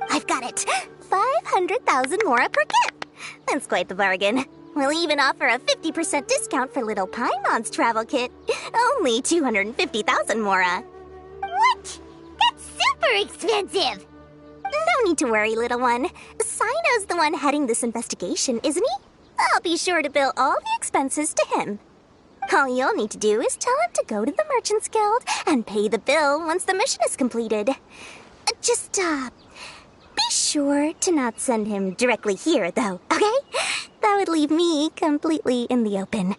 I've got it! 500,000 mora per kit! That's quite the bargain. We'll even offer a 50% discount for little Paimon's travel kit. Only 250,000 mora. What? That's super expensive! No need to worry, little one. Sino's the one heading this investigation, isn't he? I'll be sure to bill all the expenses to him. All you'll need to do is tell him to go to the Merchants Guild and pay the bill once the mission is completed. Just, be sure to not send him directly here, though, okay? That would leave me completely in the open.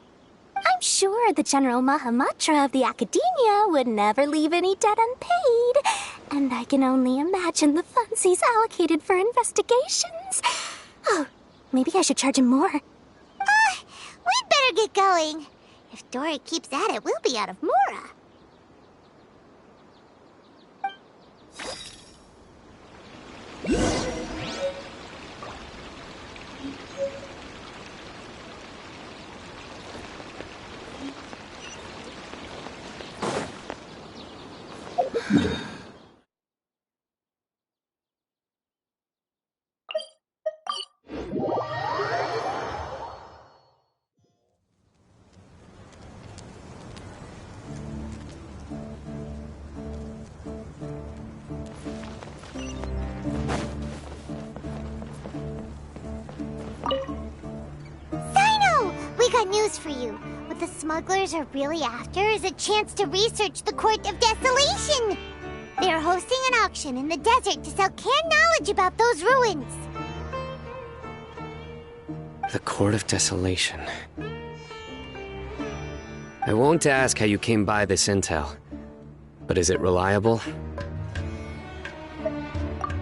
I'm sure the General Mahamatra of the Academia would never leave any debt unpaid. And I can only imagine the funds he's allocated for investigations. Oh, maybe I should charge him more. We'd better get going. If Dory keeps at it, we'll be out of Mora. News for you. What the smugglers are really after is a chance to research the Court of Desolation. They are hosting an auction in the desert to sell canned knowledge about those ruins. The Court of Desolation. I won't ask how you came by this intel, but is it reliable?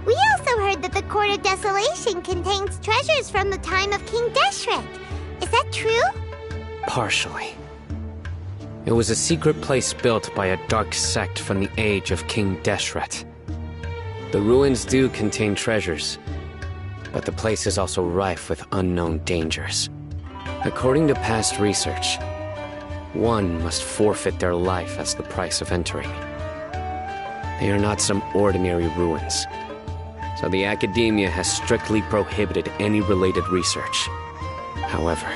We also heard that the Court of Desolation contains treasures from the time of King Deshret. Is that true? Partially. It was a secret place built by a dark sect from the age of King Deshret. The ruins do contain treasures, but the place is also rife with unknown dangers. According to past research, one must forfeit their life as the price of entering. They are not some ordinary ruins, so the Academia has strictly prohibited any related research. However,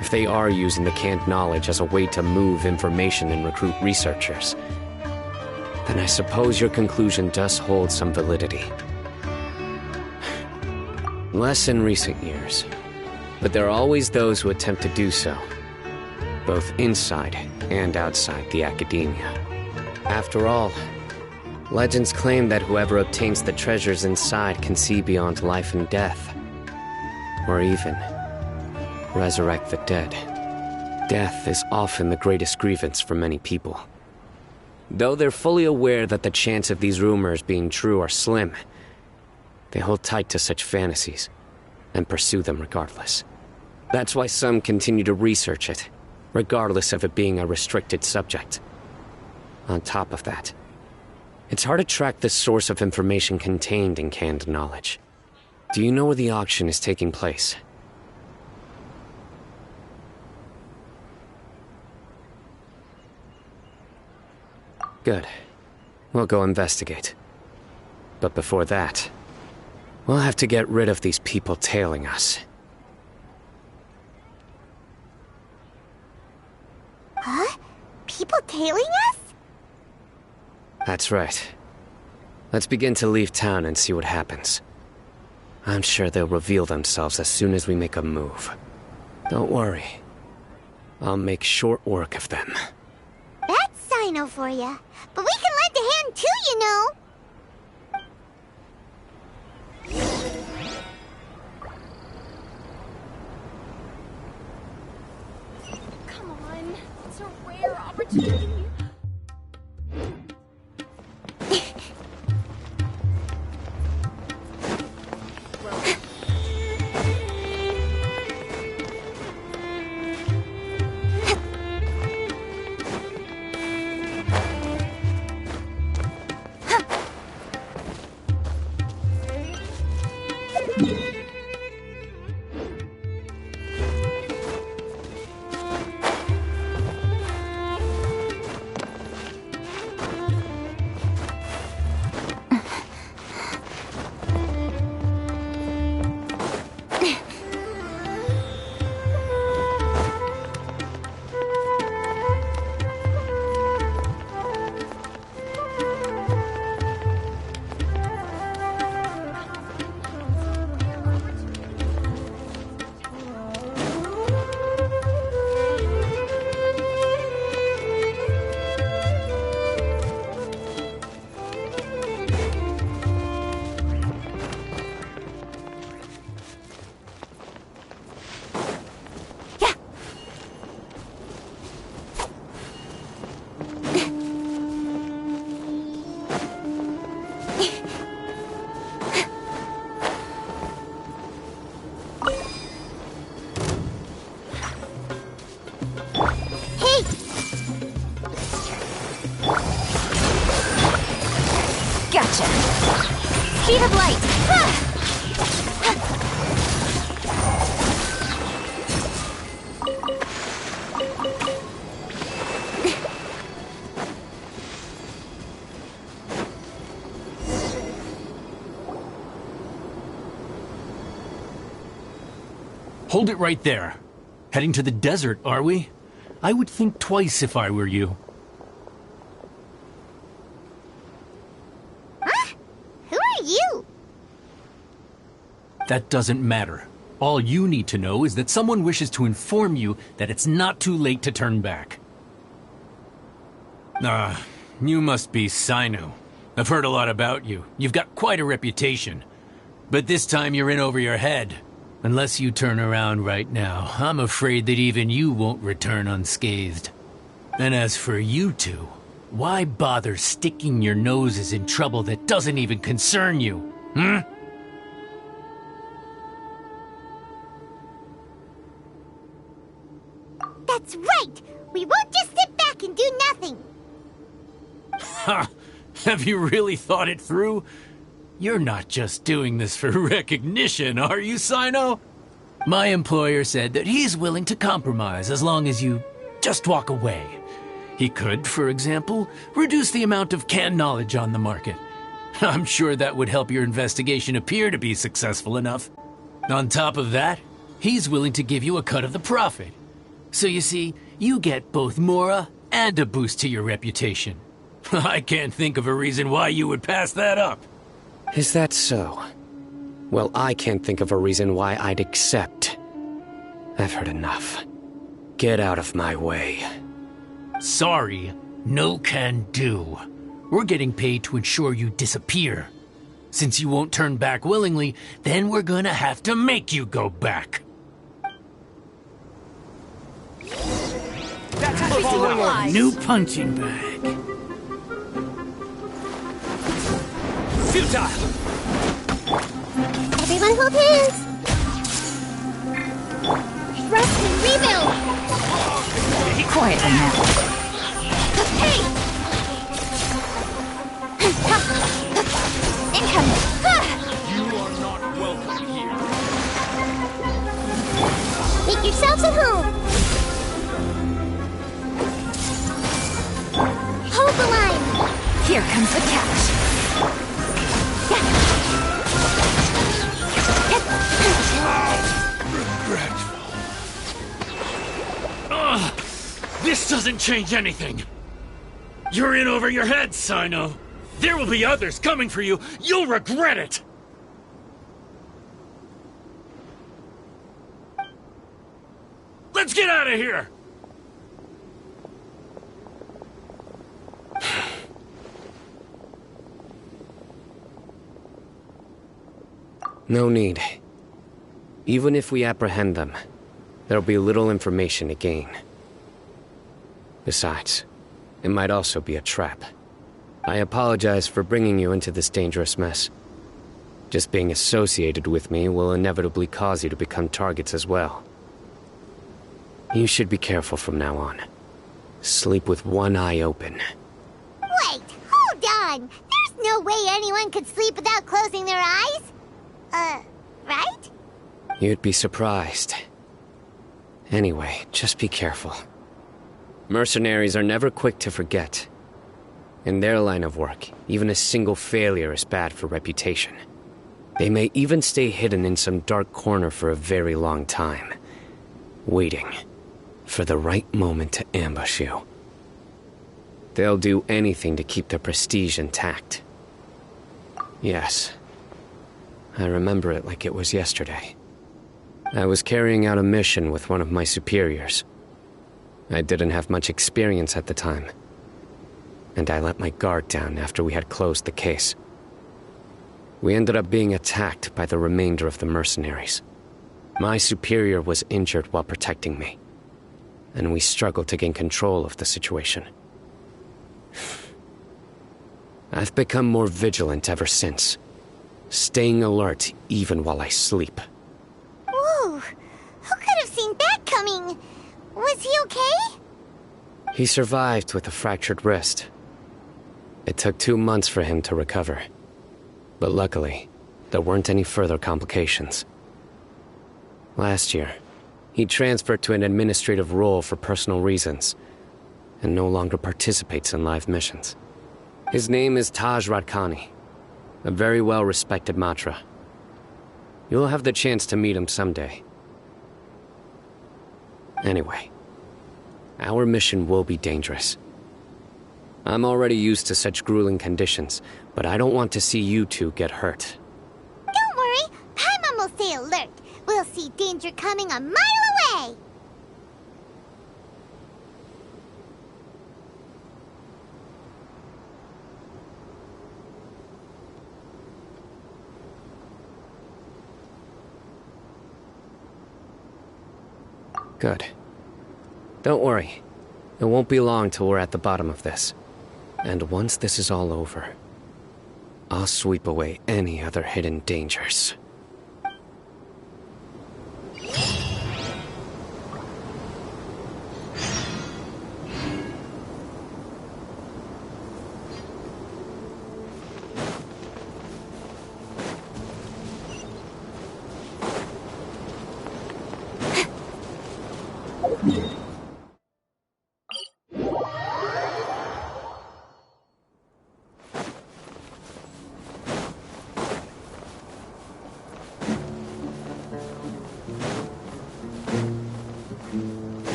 if they are using the canned knowledge as a way to move information and recruit researchers, then I suppose your conclusion does hold some validity. Less in recent years, but there are always those who attempt to do so, both inside and outside the Academia. After all, legends claim that whoever obtains the treasures inside can see beyond life and death, or even resurrect the dead. Death is often the greatest grievance for many people. Though they're fully aware that the chance of these rumors being true are slim, they hold tight to such fantasies and pursue them regardless. That's why some continue to research it, regardless of it being a restricted subject. On top of that, it's hard to track the source of information contained in canned knowledge. Do you know where the auction is taking place? Good. We'll go investigate. But before that, we'll have to get rid of these people tailing us. Huh? People tailing us? That's right. Let's begin to leave town and see what happens. I'm sure they'll reveal themselves as soon as we make a move. Don't worry. I'll make short work of them. That's Sino for ya. But we can lend a hand too, you know. Come on. It's a rare opportunity. Gotcha! Speed of light! Hold it right there. Heading to the desert, are we? I would think twice if I were you. Huh? Who are you? That doesn't matter. All you need to know is that someone wishes to inform you that it's not too late to turn back. You must be Sino. I've heard a lot about you. You've got quite a reputation. But this time you're in over your head. Unless you turn around right now, I'm afraid that even you won't return unscathed. And as for you two, why bother sticking your noses in trouble that doesn't even concern you, hmm? That's right! We won't just sit back and do nothing! Ha! Have you really thought it through? You're not just doing this for recognition, are you, Sino? My employer said that he's willing to compromise as long as you just walk away. He could, for example, reduce the amount of canned knowledge on the market. I'm sure that would help your investigation appear to be successful enough. On top of that, he's willing to give you a cut of the profit. So you see, you get both Mora and a boost to your reputation. I can't think of a reason why you would pass that up. Is that so? Well, I can't think of a reason why I'd accept. I've heard enough. Get out of my way. Sorry, no can do. We're getting paid to ensure you disappear. Since you won't turn back willingly, then we're gonna have to make you go back. That's new punching bag. Futile! Everyone hold hands! Rest and rebuild! Quietly now. Hey! Incoming! You are not welcome here. Make yourselves at home! Hold the line! Here comes the catch. This doesn't change anything. You're in over your head, Sino. There will be others coming for you. You'll regret it. Let's get out of here. No need. Even if we apprehend them, there'll be little information to gain. Besides, it might also be a trap. I apologize for bringing you into this dangerous mess. Just being associated with me will inevitably cause you to become targets as well. You should be careful from now on. Sleep with one eye open. Wait, hold on! There's no way anyone could sleep without closing their eyes! Right? You'd be surprised. Anyway, just be careful. Mercenaries are never quick to forget. In their line of work, even a single failure is bad for reputation. They may even stay hidden in some dark corner for a very long time, waiting for the right moment to ambush you. They'll do anything to keep their prestige intact. Yes, I remember it like it was yesterday. I was carrying out a mission with one of my superiors. I didn't have much experience at the time, and I let my guard down after we had closed the case. We ended up being attacked by the remainder of the mercenaries. My superior was injured while protecting me, and we struggled to gain control of the situation. I've become more vigilant ever since, staying alert even while I sleep. Whoa! Who could have seen that coming? Was he okay? He survived with a fractured wrist. It took 2 months for him to recover. But luckily, there weren't any further complications. Last year, he transferred to an administrative role for personal reasons, and no longer participates in live missions. His name is Taj Radkani, a very well-respected Matra. You'll have the chance to meet him someday. Anyway, our mission will be dangerous. I'm already used to such grueling conditions, but I don't want to see you two get hurt. Don't worry, Paimon will stay alert. We'll see danger coming a mile away. Good. Don't worry. It won't be long till we're at the bottom of this. And once this is all over, I'll sweep away any other hidden dangers.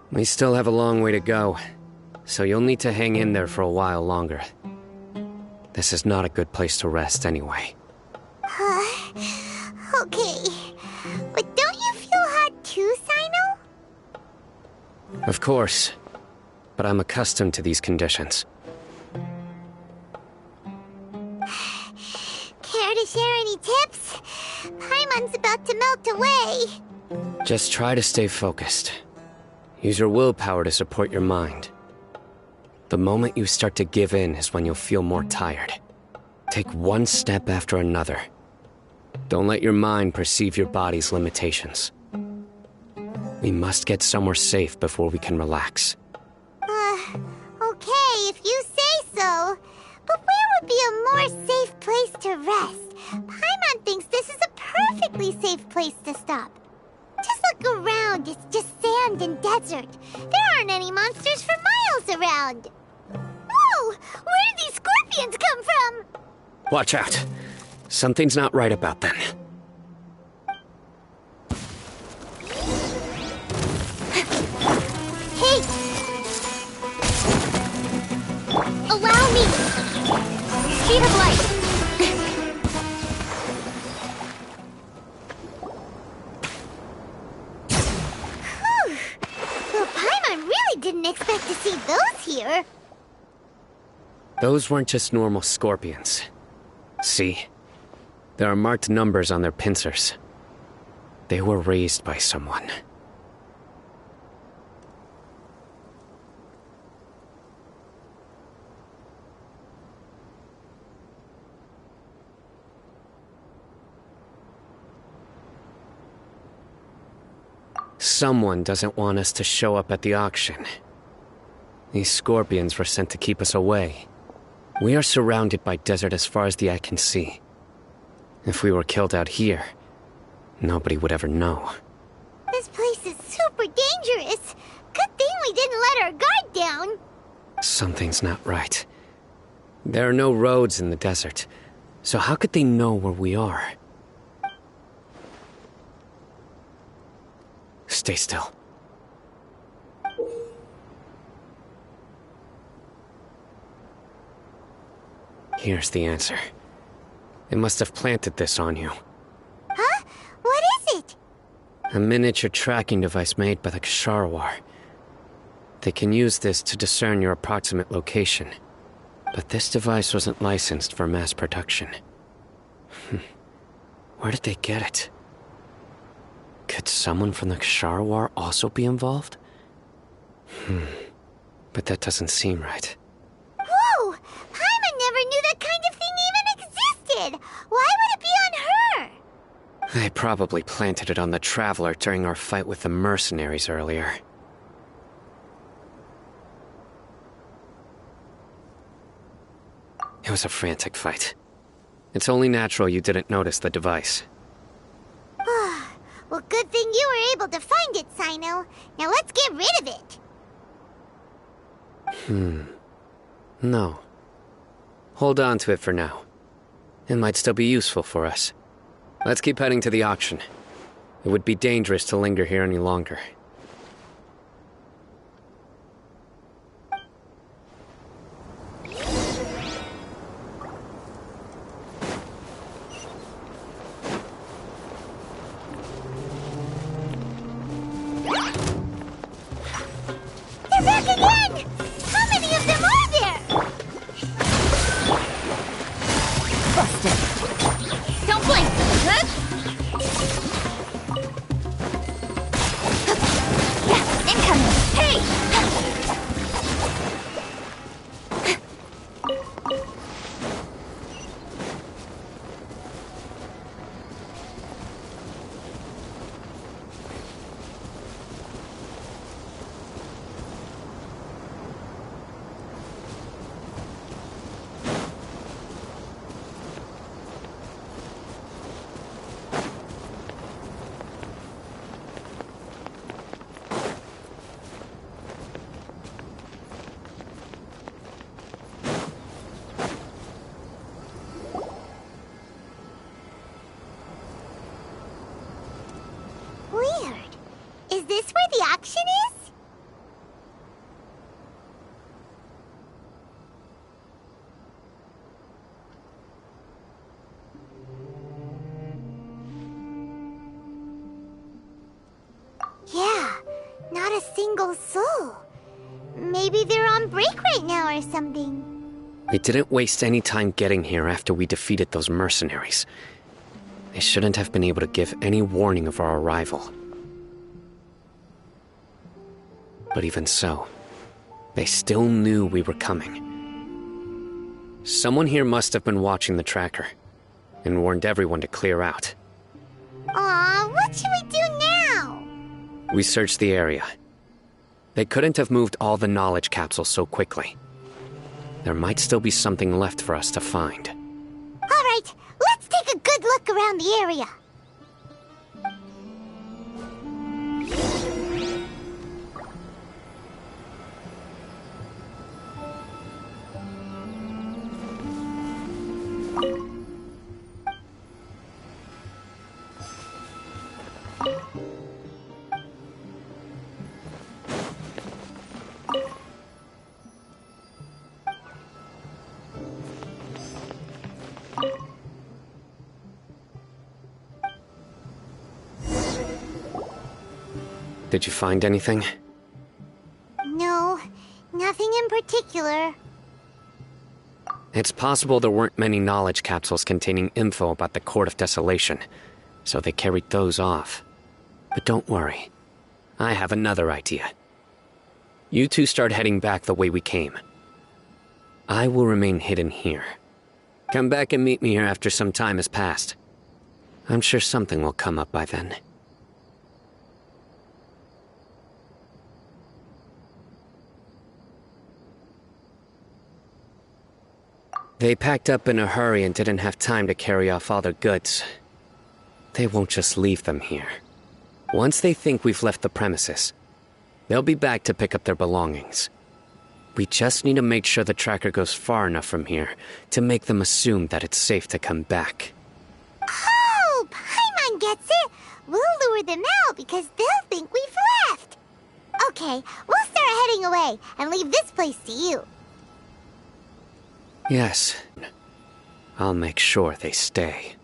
We still have a long way to go, so you'll need to hang in there for a while longer. This is not a good place to rest anyway. Okay. But don't you feel hot too, Sino? Of course, but I'm accustomed to these conditions. Care to share any tips? Paimon's about to melt away. Just try to stay focused. Use your willpower to support your mind. The moment you start to give in is when you'll feel more tired. Take one step after another. Don't let your mind perceive your body's limitations. We must get somewhere safe before we can relax. Okay, if you say so. But where would be a more safe place to rest? Paimon thinks this is a perfectly safe place to stop. Just look around, it's just sand and desert. There aren't any monsters for miles around. Whoa! Where did these scorpions come from? Watch out. Something's not right about them. Hey! Allow me! Speed of light! Didn't expect to see those here. Those weren't just normal scorpions. See? There are marked numbers on their pincers. They were raised by someone. Someone doesn't want us to show up at the auction. These scorpions were sent to keep us away. We are surrounded by desert as far as the eye can see. If we were killed out here, nobody would ever know. This place is super dangerous. Good thing we didn't let our guard down. Something's not right. There are no roads in the desert, so how could they know where we are? Stay still. Here's the answer. They must have planted this on you. Huh? What is it? A miniature tracking device made by the Ksharawar. They can use this to discern your approximate location. But this device wasn't licensed for mass production. Where did they get it? Could someone from the Kshara War also be involved? But that doesn't seem right. Whoa! Paimon never knew that kind of thing even existed! Why would it be on her? They probably planted it on the Traveler during our fight with the mercenaries earlier. It was a frantic fight. It's only natural you didn't notice the device. Well, good thing you were able to find it, Sino. Now let's get rid of it. No. Hold on to it for now. It might still be useful for us. Let's keep heading to the auction. It would be dangerous to linger here any longer. They're back again! How many of them are there? Busted. Don't blink. Huh? Yeah, incoming. Hey! Weird. Is this where the auction is? Yeah, not a single soul. Maybe they're on break right now or something. We didn't waste any time getting here after we defeated those mercenaries. They shouldn't have been able to give any warning of our arrival. But even so, they still knew we were coming. Someone here must have been watching the tracker and warned everyone to clear out. Aw, what should we do now? We searched the area. They couldn't have moved all the knowledge capsules so quickly. There might still be something left for us to find. All right, let's take a good look around the area. Did you find anything? No, nothing in particular. It's possible there weren't many knowledge capsules containing info about the Court of Desolation, so they carried those off. But don't worry. I have another idea. You two start heading back the way we came. I will remain hidden here. Come back and meet me here after some time has passed. I'm sure something will come up by then. They packed up in a hurry and didn't have time to carry off all their goods. They won't just leave them here. Once they think we've left the premises, they'll be back to pick up their belongings. We just need to make sure the tracker goes far enough from here to make them assume that it's safe to come back. Oh, Paimon gets it. We'll lure them out because they'll think we've left. Okay, we'll start heading away and leave this place to you. Yes. I'll make sure they stay.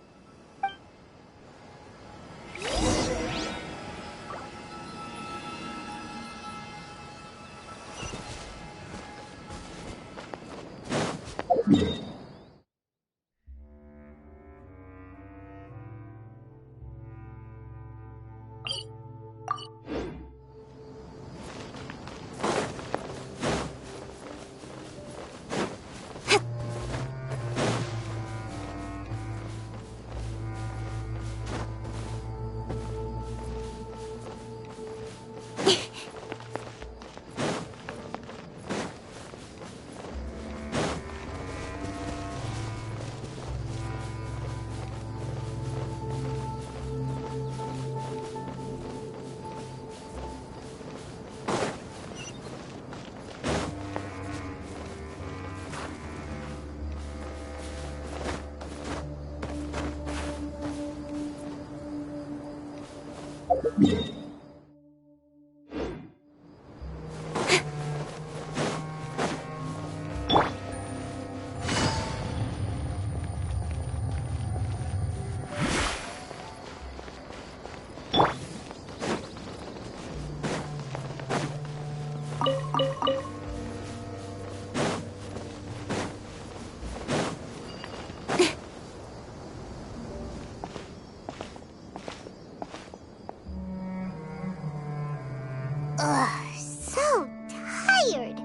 Ugh, so tired.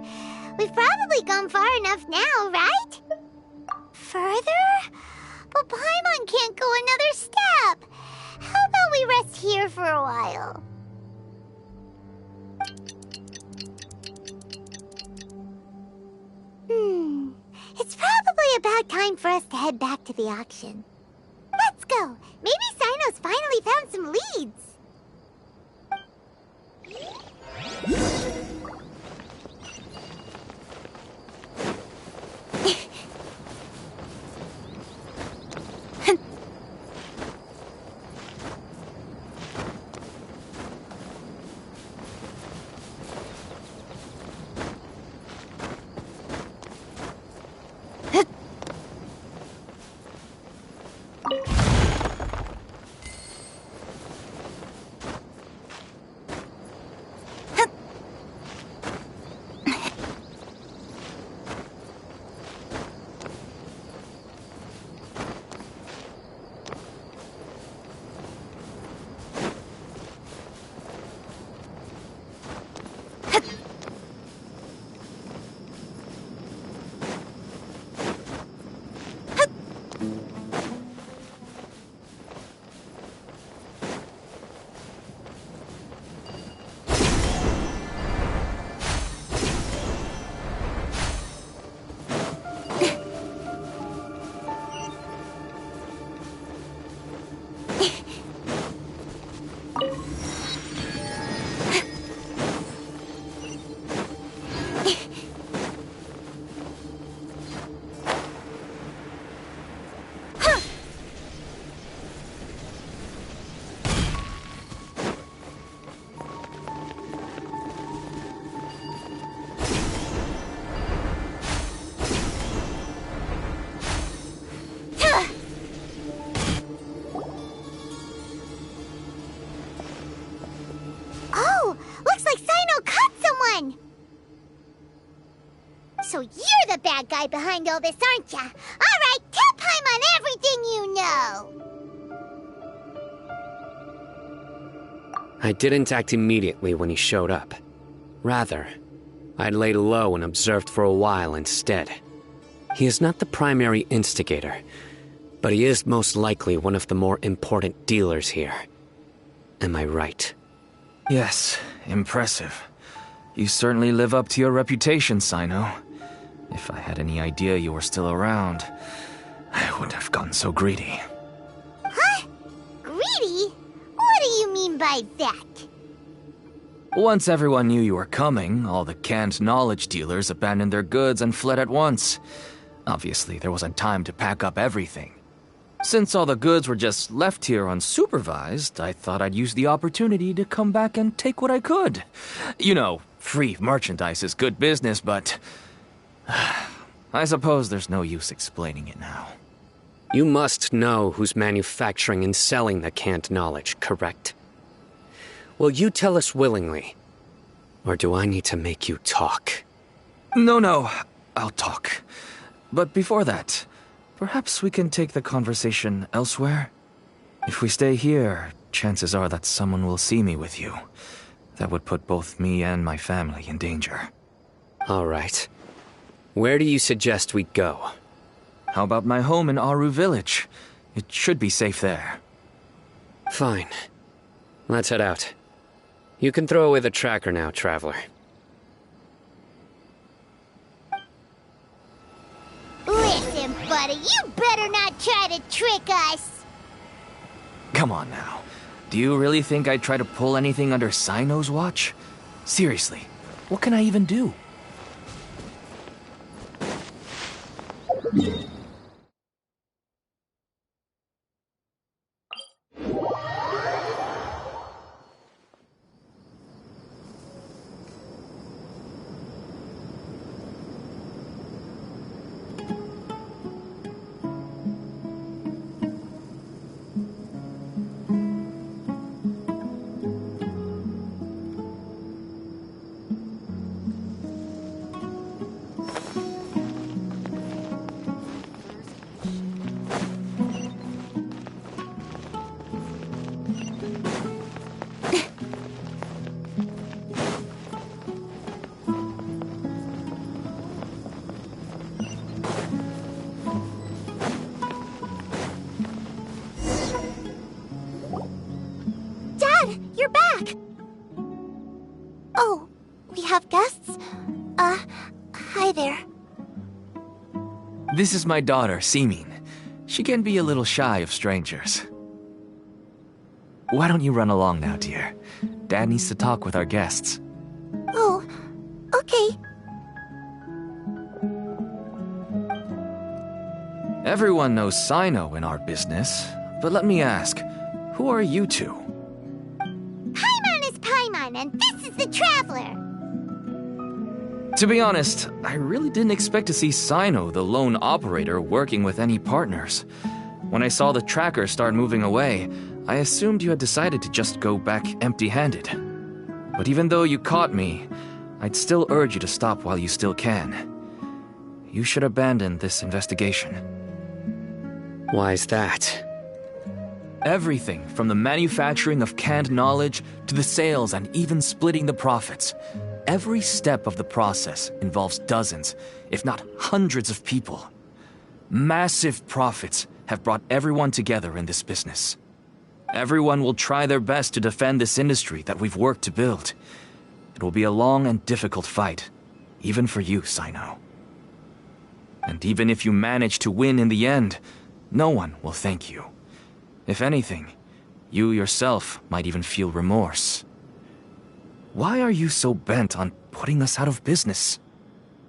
We've probably gone far enough now, right? Further? But Paimon can't go another step. How about we rest here for a while? It's probably about time for us to head back to the auction. Let's go. Maybe Sino's finally found some leads. So you're the bad guy behind all this, aren't ya? All right, tell Paimon everything you know! I didn't act immediately when he showed up. Rather, I'd laid low and observed for a while instead. He is not the primary instigator, but he is most likely one of the more important dealers here. Am I right? Yes, impressive. You certainly live up to your reputation, Sino. If I had any idea you were still around, I wouldn't have gotten so greedy. Huh? Greedy? What do you mean by that? Once everyone knew you were coming, all the canned knowledge dealers abandoned their goods and fled at once. Obviously, there wasn't time to pack up everything. Since all the goods were just left here unsupervised, I thought I'd use the opportunity to come back and take what I could. You know, free merchandise is good business, but I suppose there's no use explaining it now. You must know who's manufacturing and selling the canned knowledge, correct? Will you tell us willingly? Or do I need to make you talk? No, I'll talk. But before that, perhaps we can take the conversation elsewhere? If we stay here, chances are that someone will see me with you. That would put both me and my family in danger. All right. Where do you suggest we go? How about my home in Aru Village? It should be safe there. Fine. Let's head out. You can throw away the tracker now, Traveler. Listen, buddy, you better not try to trick us! Come on now. Do you really think I'd try to pull anything under Sino's watch? Seriously, what can I even do? Hi there. This is my daughter, Simin. She can be a little shy of strangers. Why don't you run along now, dear? Dad needs to talk with our guests. Oh, okay. Everyone knows Sino in our business, but let me ask, who are you two? Paimon is Paimon, and this is the Traveler. To be honest, I really didn't expect to see Sino, the lone operator, working with any partners. When I saw the tracker start moving away, I assumed you had decided to just go back empty-handed. But even though you caught me, I'd still urge you to stop while you still can. You should abandon this investigation. Why's that? Everything from the manufacturing of canned knowledge to the sales and even splitting the profits. Every step of the process involves dozens, if not hundreds of people. Massive profits have brought everyone together in this business. Everyone will try their best to defend this industry that we've worked to build. It will be a long and difficult fight, even for you, Sino. And even if you manage to win in the end, no one will thank you. If anything, you yourself might even feel remorse. Why are you so bent on putting us out of business?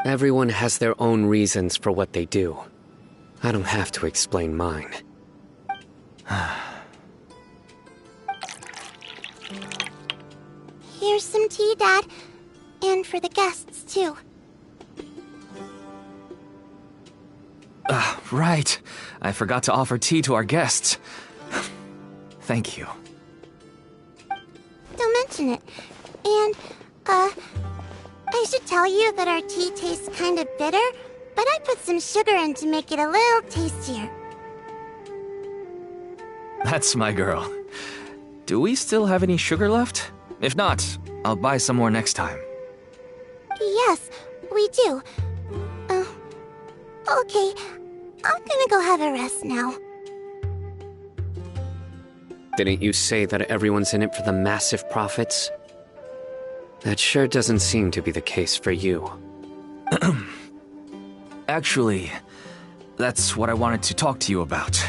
Everyone has their own reasons for what they do. I don't have to explain mine. Here's some tea, Dad. And for the guests, too. Right. I forgot to offer tea to our guests. Thank you. Don't mention it. And, I should tell you that our tea tastes kind of bitter, but I put some sugar in to make it a little tastier. That's my girl. Do we still have any sugar left? If not, I'll buy some more next time. Yes, we do. Okay. I'm gonna go have a rest now. Didn't you say that everyone's in it for the massive profits? That sure doesn't seem to be the case for you. Actually, that's what I wanted to talk to you about.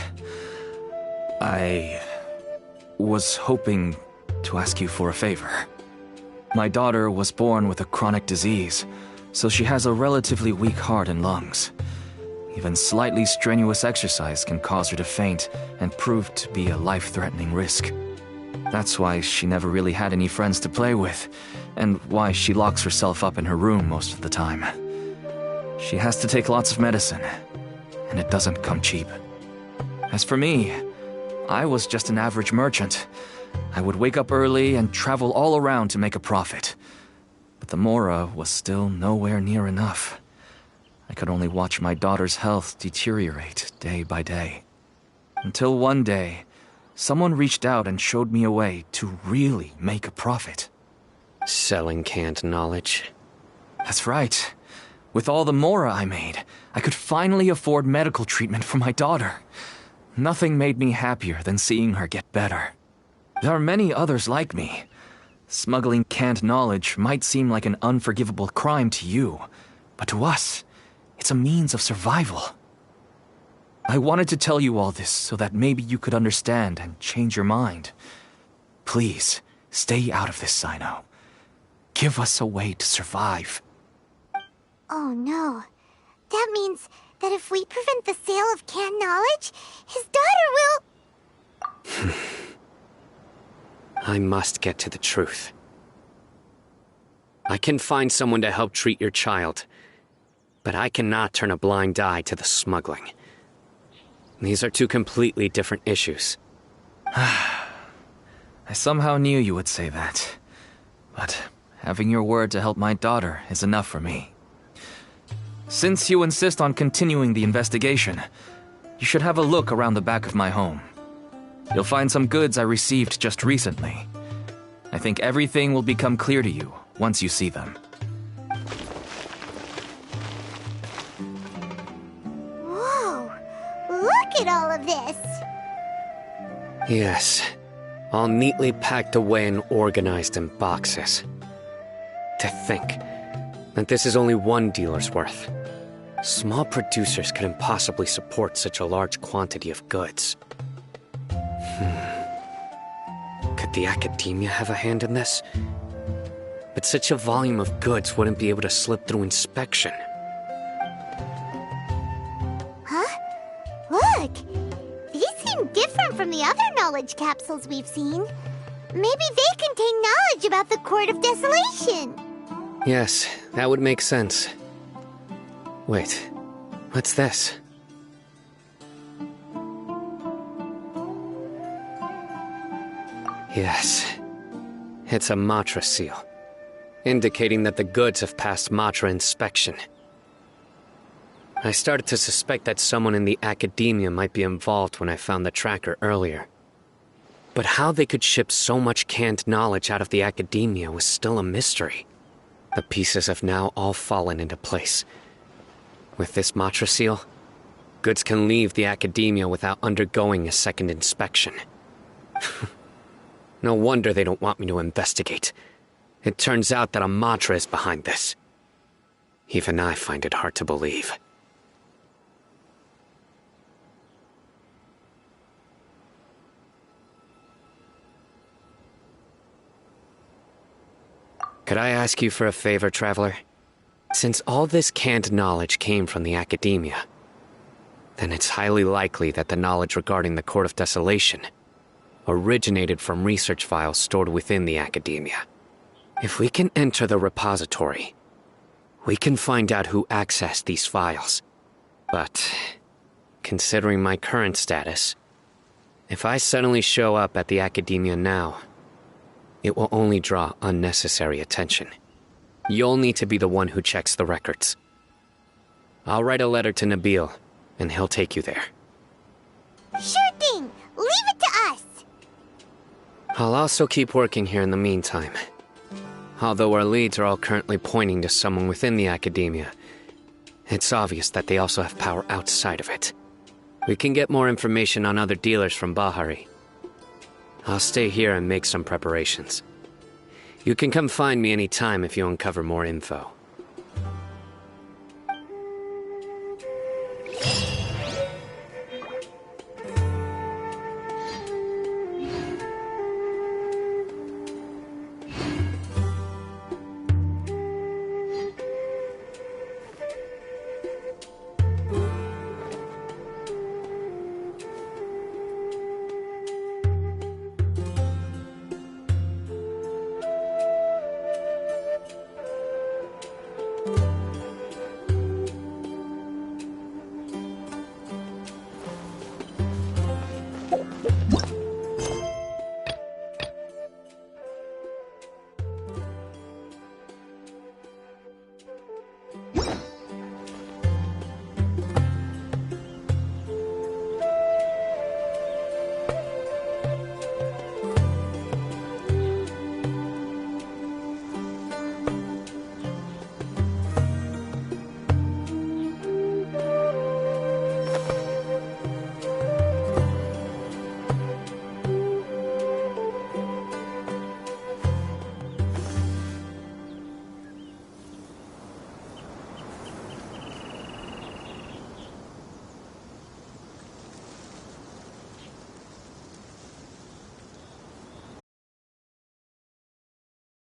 I was hoping to ask you for a favor. My daughter was born with a chronic disease, so she has a relatively weak heart and lungs. Even slightly strenuous exercise can cause her to faint and prove to be a life-threatening risk. That's why she never really had any friends to play with, and why she locks herself up in her room most of the time. She has to take lots of medicine, and it doesn't come cheap. As for me, I was just an average merchant. I would wake up early and travel all around to make a profit. But the Mora was still nowhere near enough. I could only watch my daughter's health deteriorate day by day. Until one day, someone reached out and showed me a way to really make a profit. Selling canned knowledge? That's right. With all the Mora I made, I could finally afford medical treatment for my daughter. Nothing made me happier than seeing her get better. There are many others like me. Smuggling canned knowledge might seem like an unforgivable crime to you, but to us, it's a means of survival. I wanted to tell you all this so that maybe you could understand and change your mind. Please, stay out of this, Sino. Give us a way to survive. Oh no. That means that if we prevent the sale of canned knowledge, his daughter will... I must get to the truth. I can find someone to help treat your child, but I cannot turn a blind eye to the smuggling. These are two completely different issues. I somehow knew you would say that. But having your word to help my daughter is enough for me. Since you insist on continuing the investigation, you should have a look around the back of my home. You'll find some goods I received just recently. I think everything will become clear to you once you see them. Whoa! Look at all of this! Yes, all neatly packed away and organized in boxes. To think, that this is only one dealer's worth. Small producers couldn't possibly support such a large quantity of goods. Could the academia have a hand in this? But such a volume of goods wouldn't be able to slip through inspection. Huh? Look! These seem different from the other knowledge capsules we've seen. Maybe they contain knowledge about the Court of Desolation. Yes, that would make sense. Wait, what's this? Yes, it's a Matra seal, indicating that the goods have passed Matra inspection. I started to suspect that someone in the academia might be involved when I found the tracker earlier. But how they could ship so much canned knowledge out of the academia was still a mystery. The pieces have now all fallen into place. With this Matra seal, goods can leave the academia without undergoing a second inspection. No wonder they don't want me to investigate. It turns out that a Matra is behind this. Even I find it hard to believe. Could I ask you for a favor, Traveler? Since all this canned knowledge came from the academia, then it's highly likely that the knowledge regarding the Court of Desolation originated from research files stored within the academia. If we can enter the repository, we can find out who accessed these files. But, considering my current status, if I suddenly show up at the academia now, it will only draw unnecessary attention. You'll need to be the one who checks the records. I'll write a letter to Nabil, and he'll take you there. Sure thing! Leave it to us! I'll also keep working here in the meantime. Although our leads are all currently pointing to someone within the academia, it's obvious that they also have power outside of it. We can get more information on other dealers from Bahari. I'll stay here and make some preparations. You can come find me anytime if you uncover more info.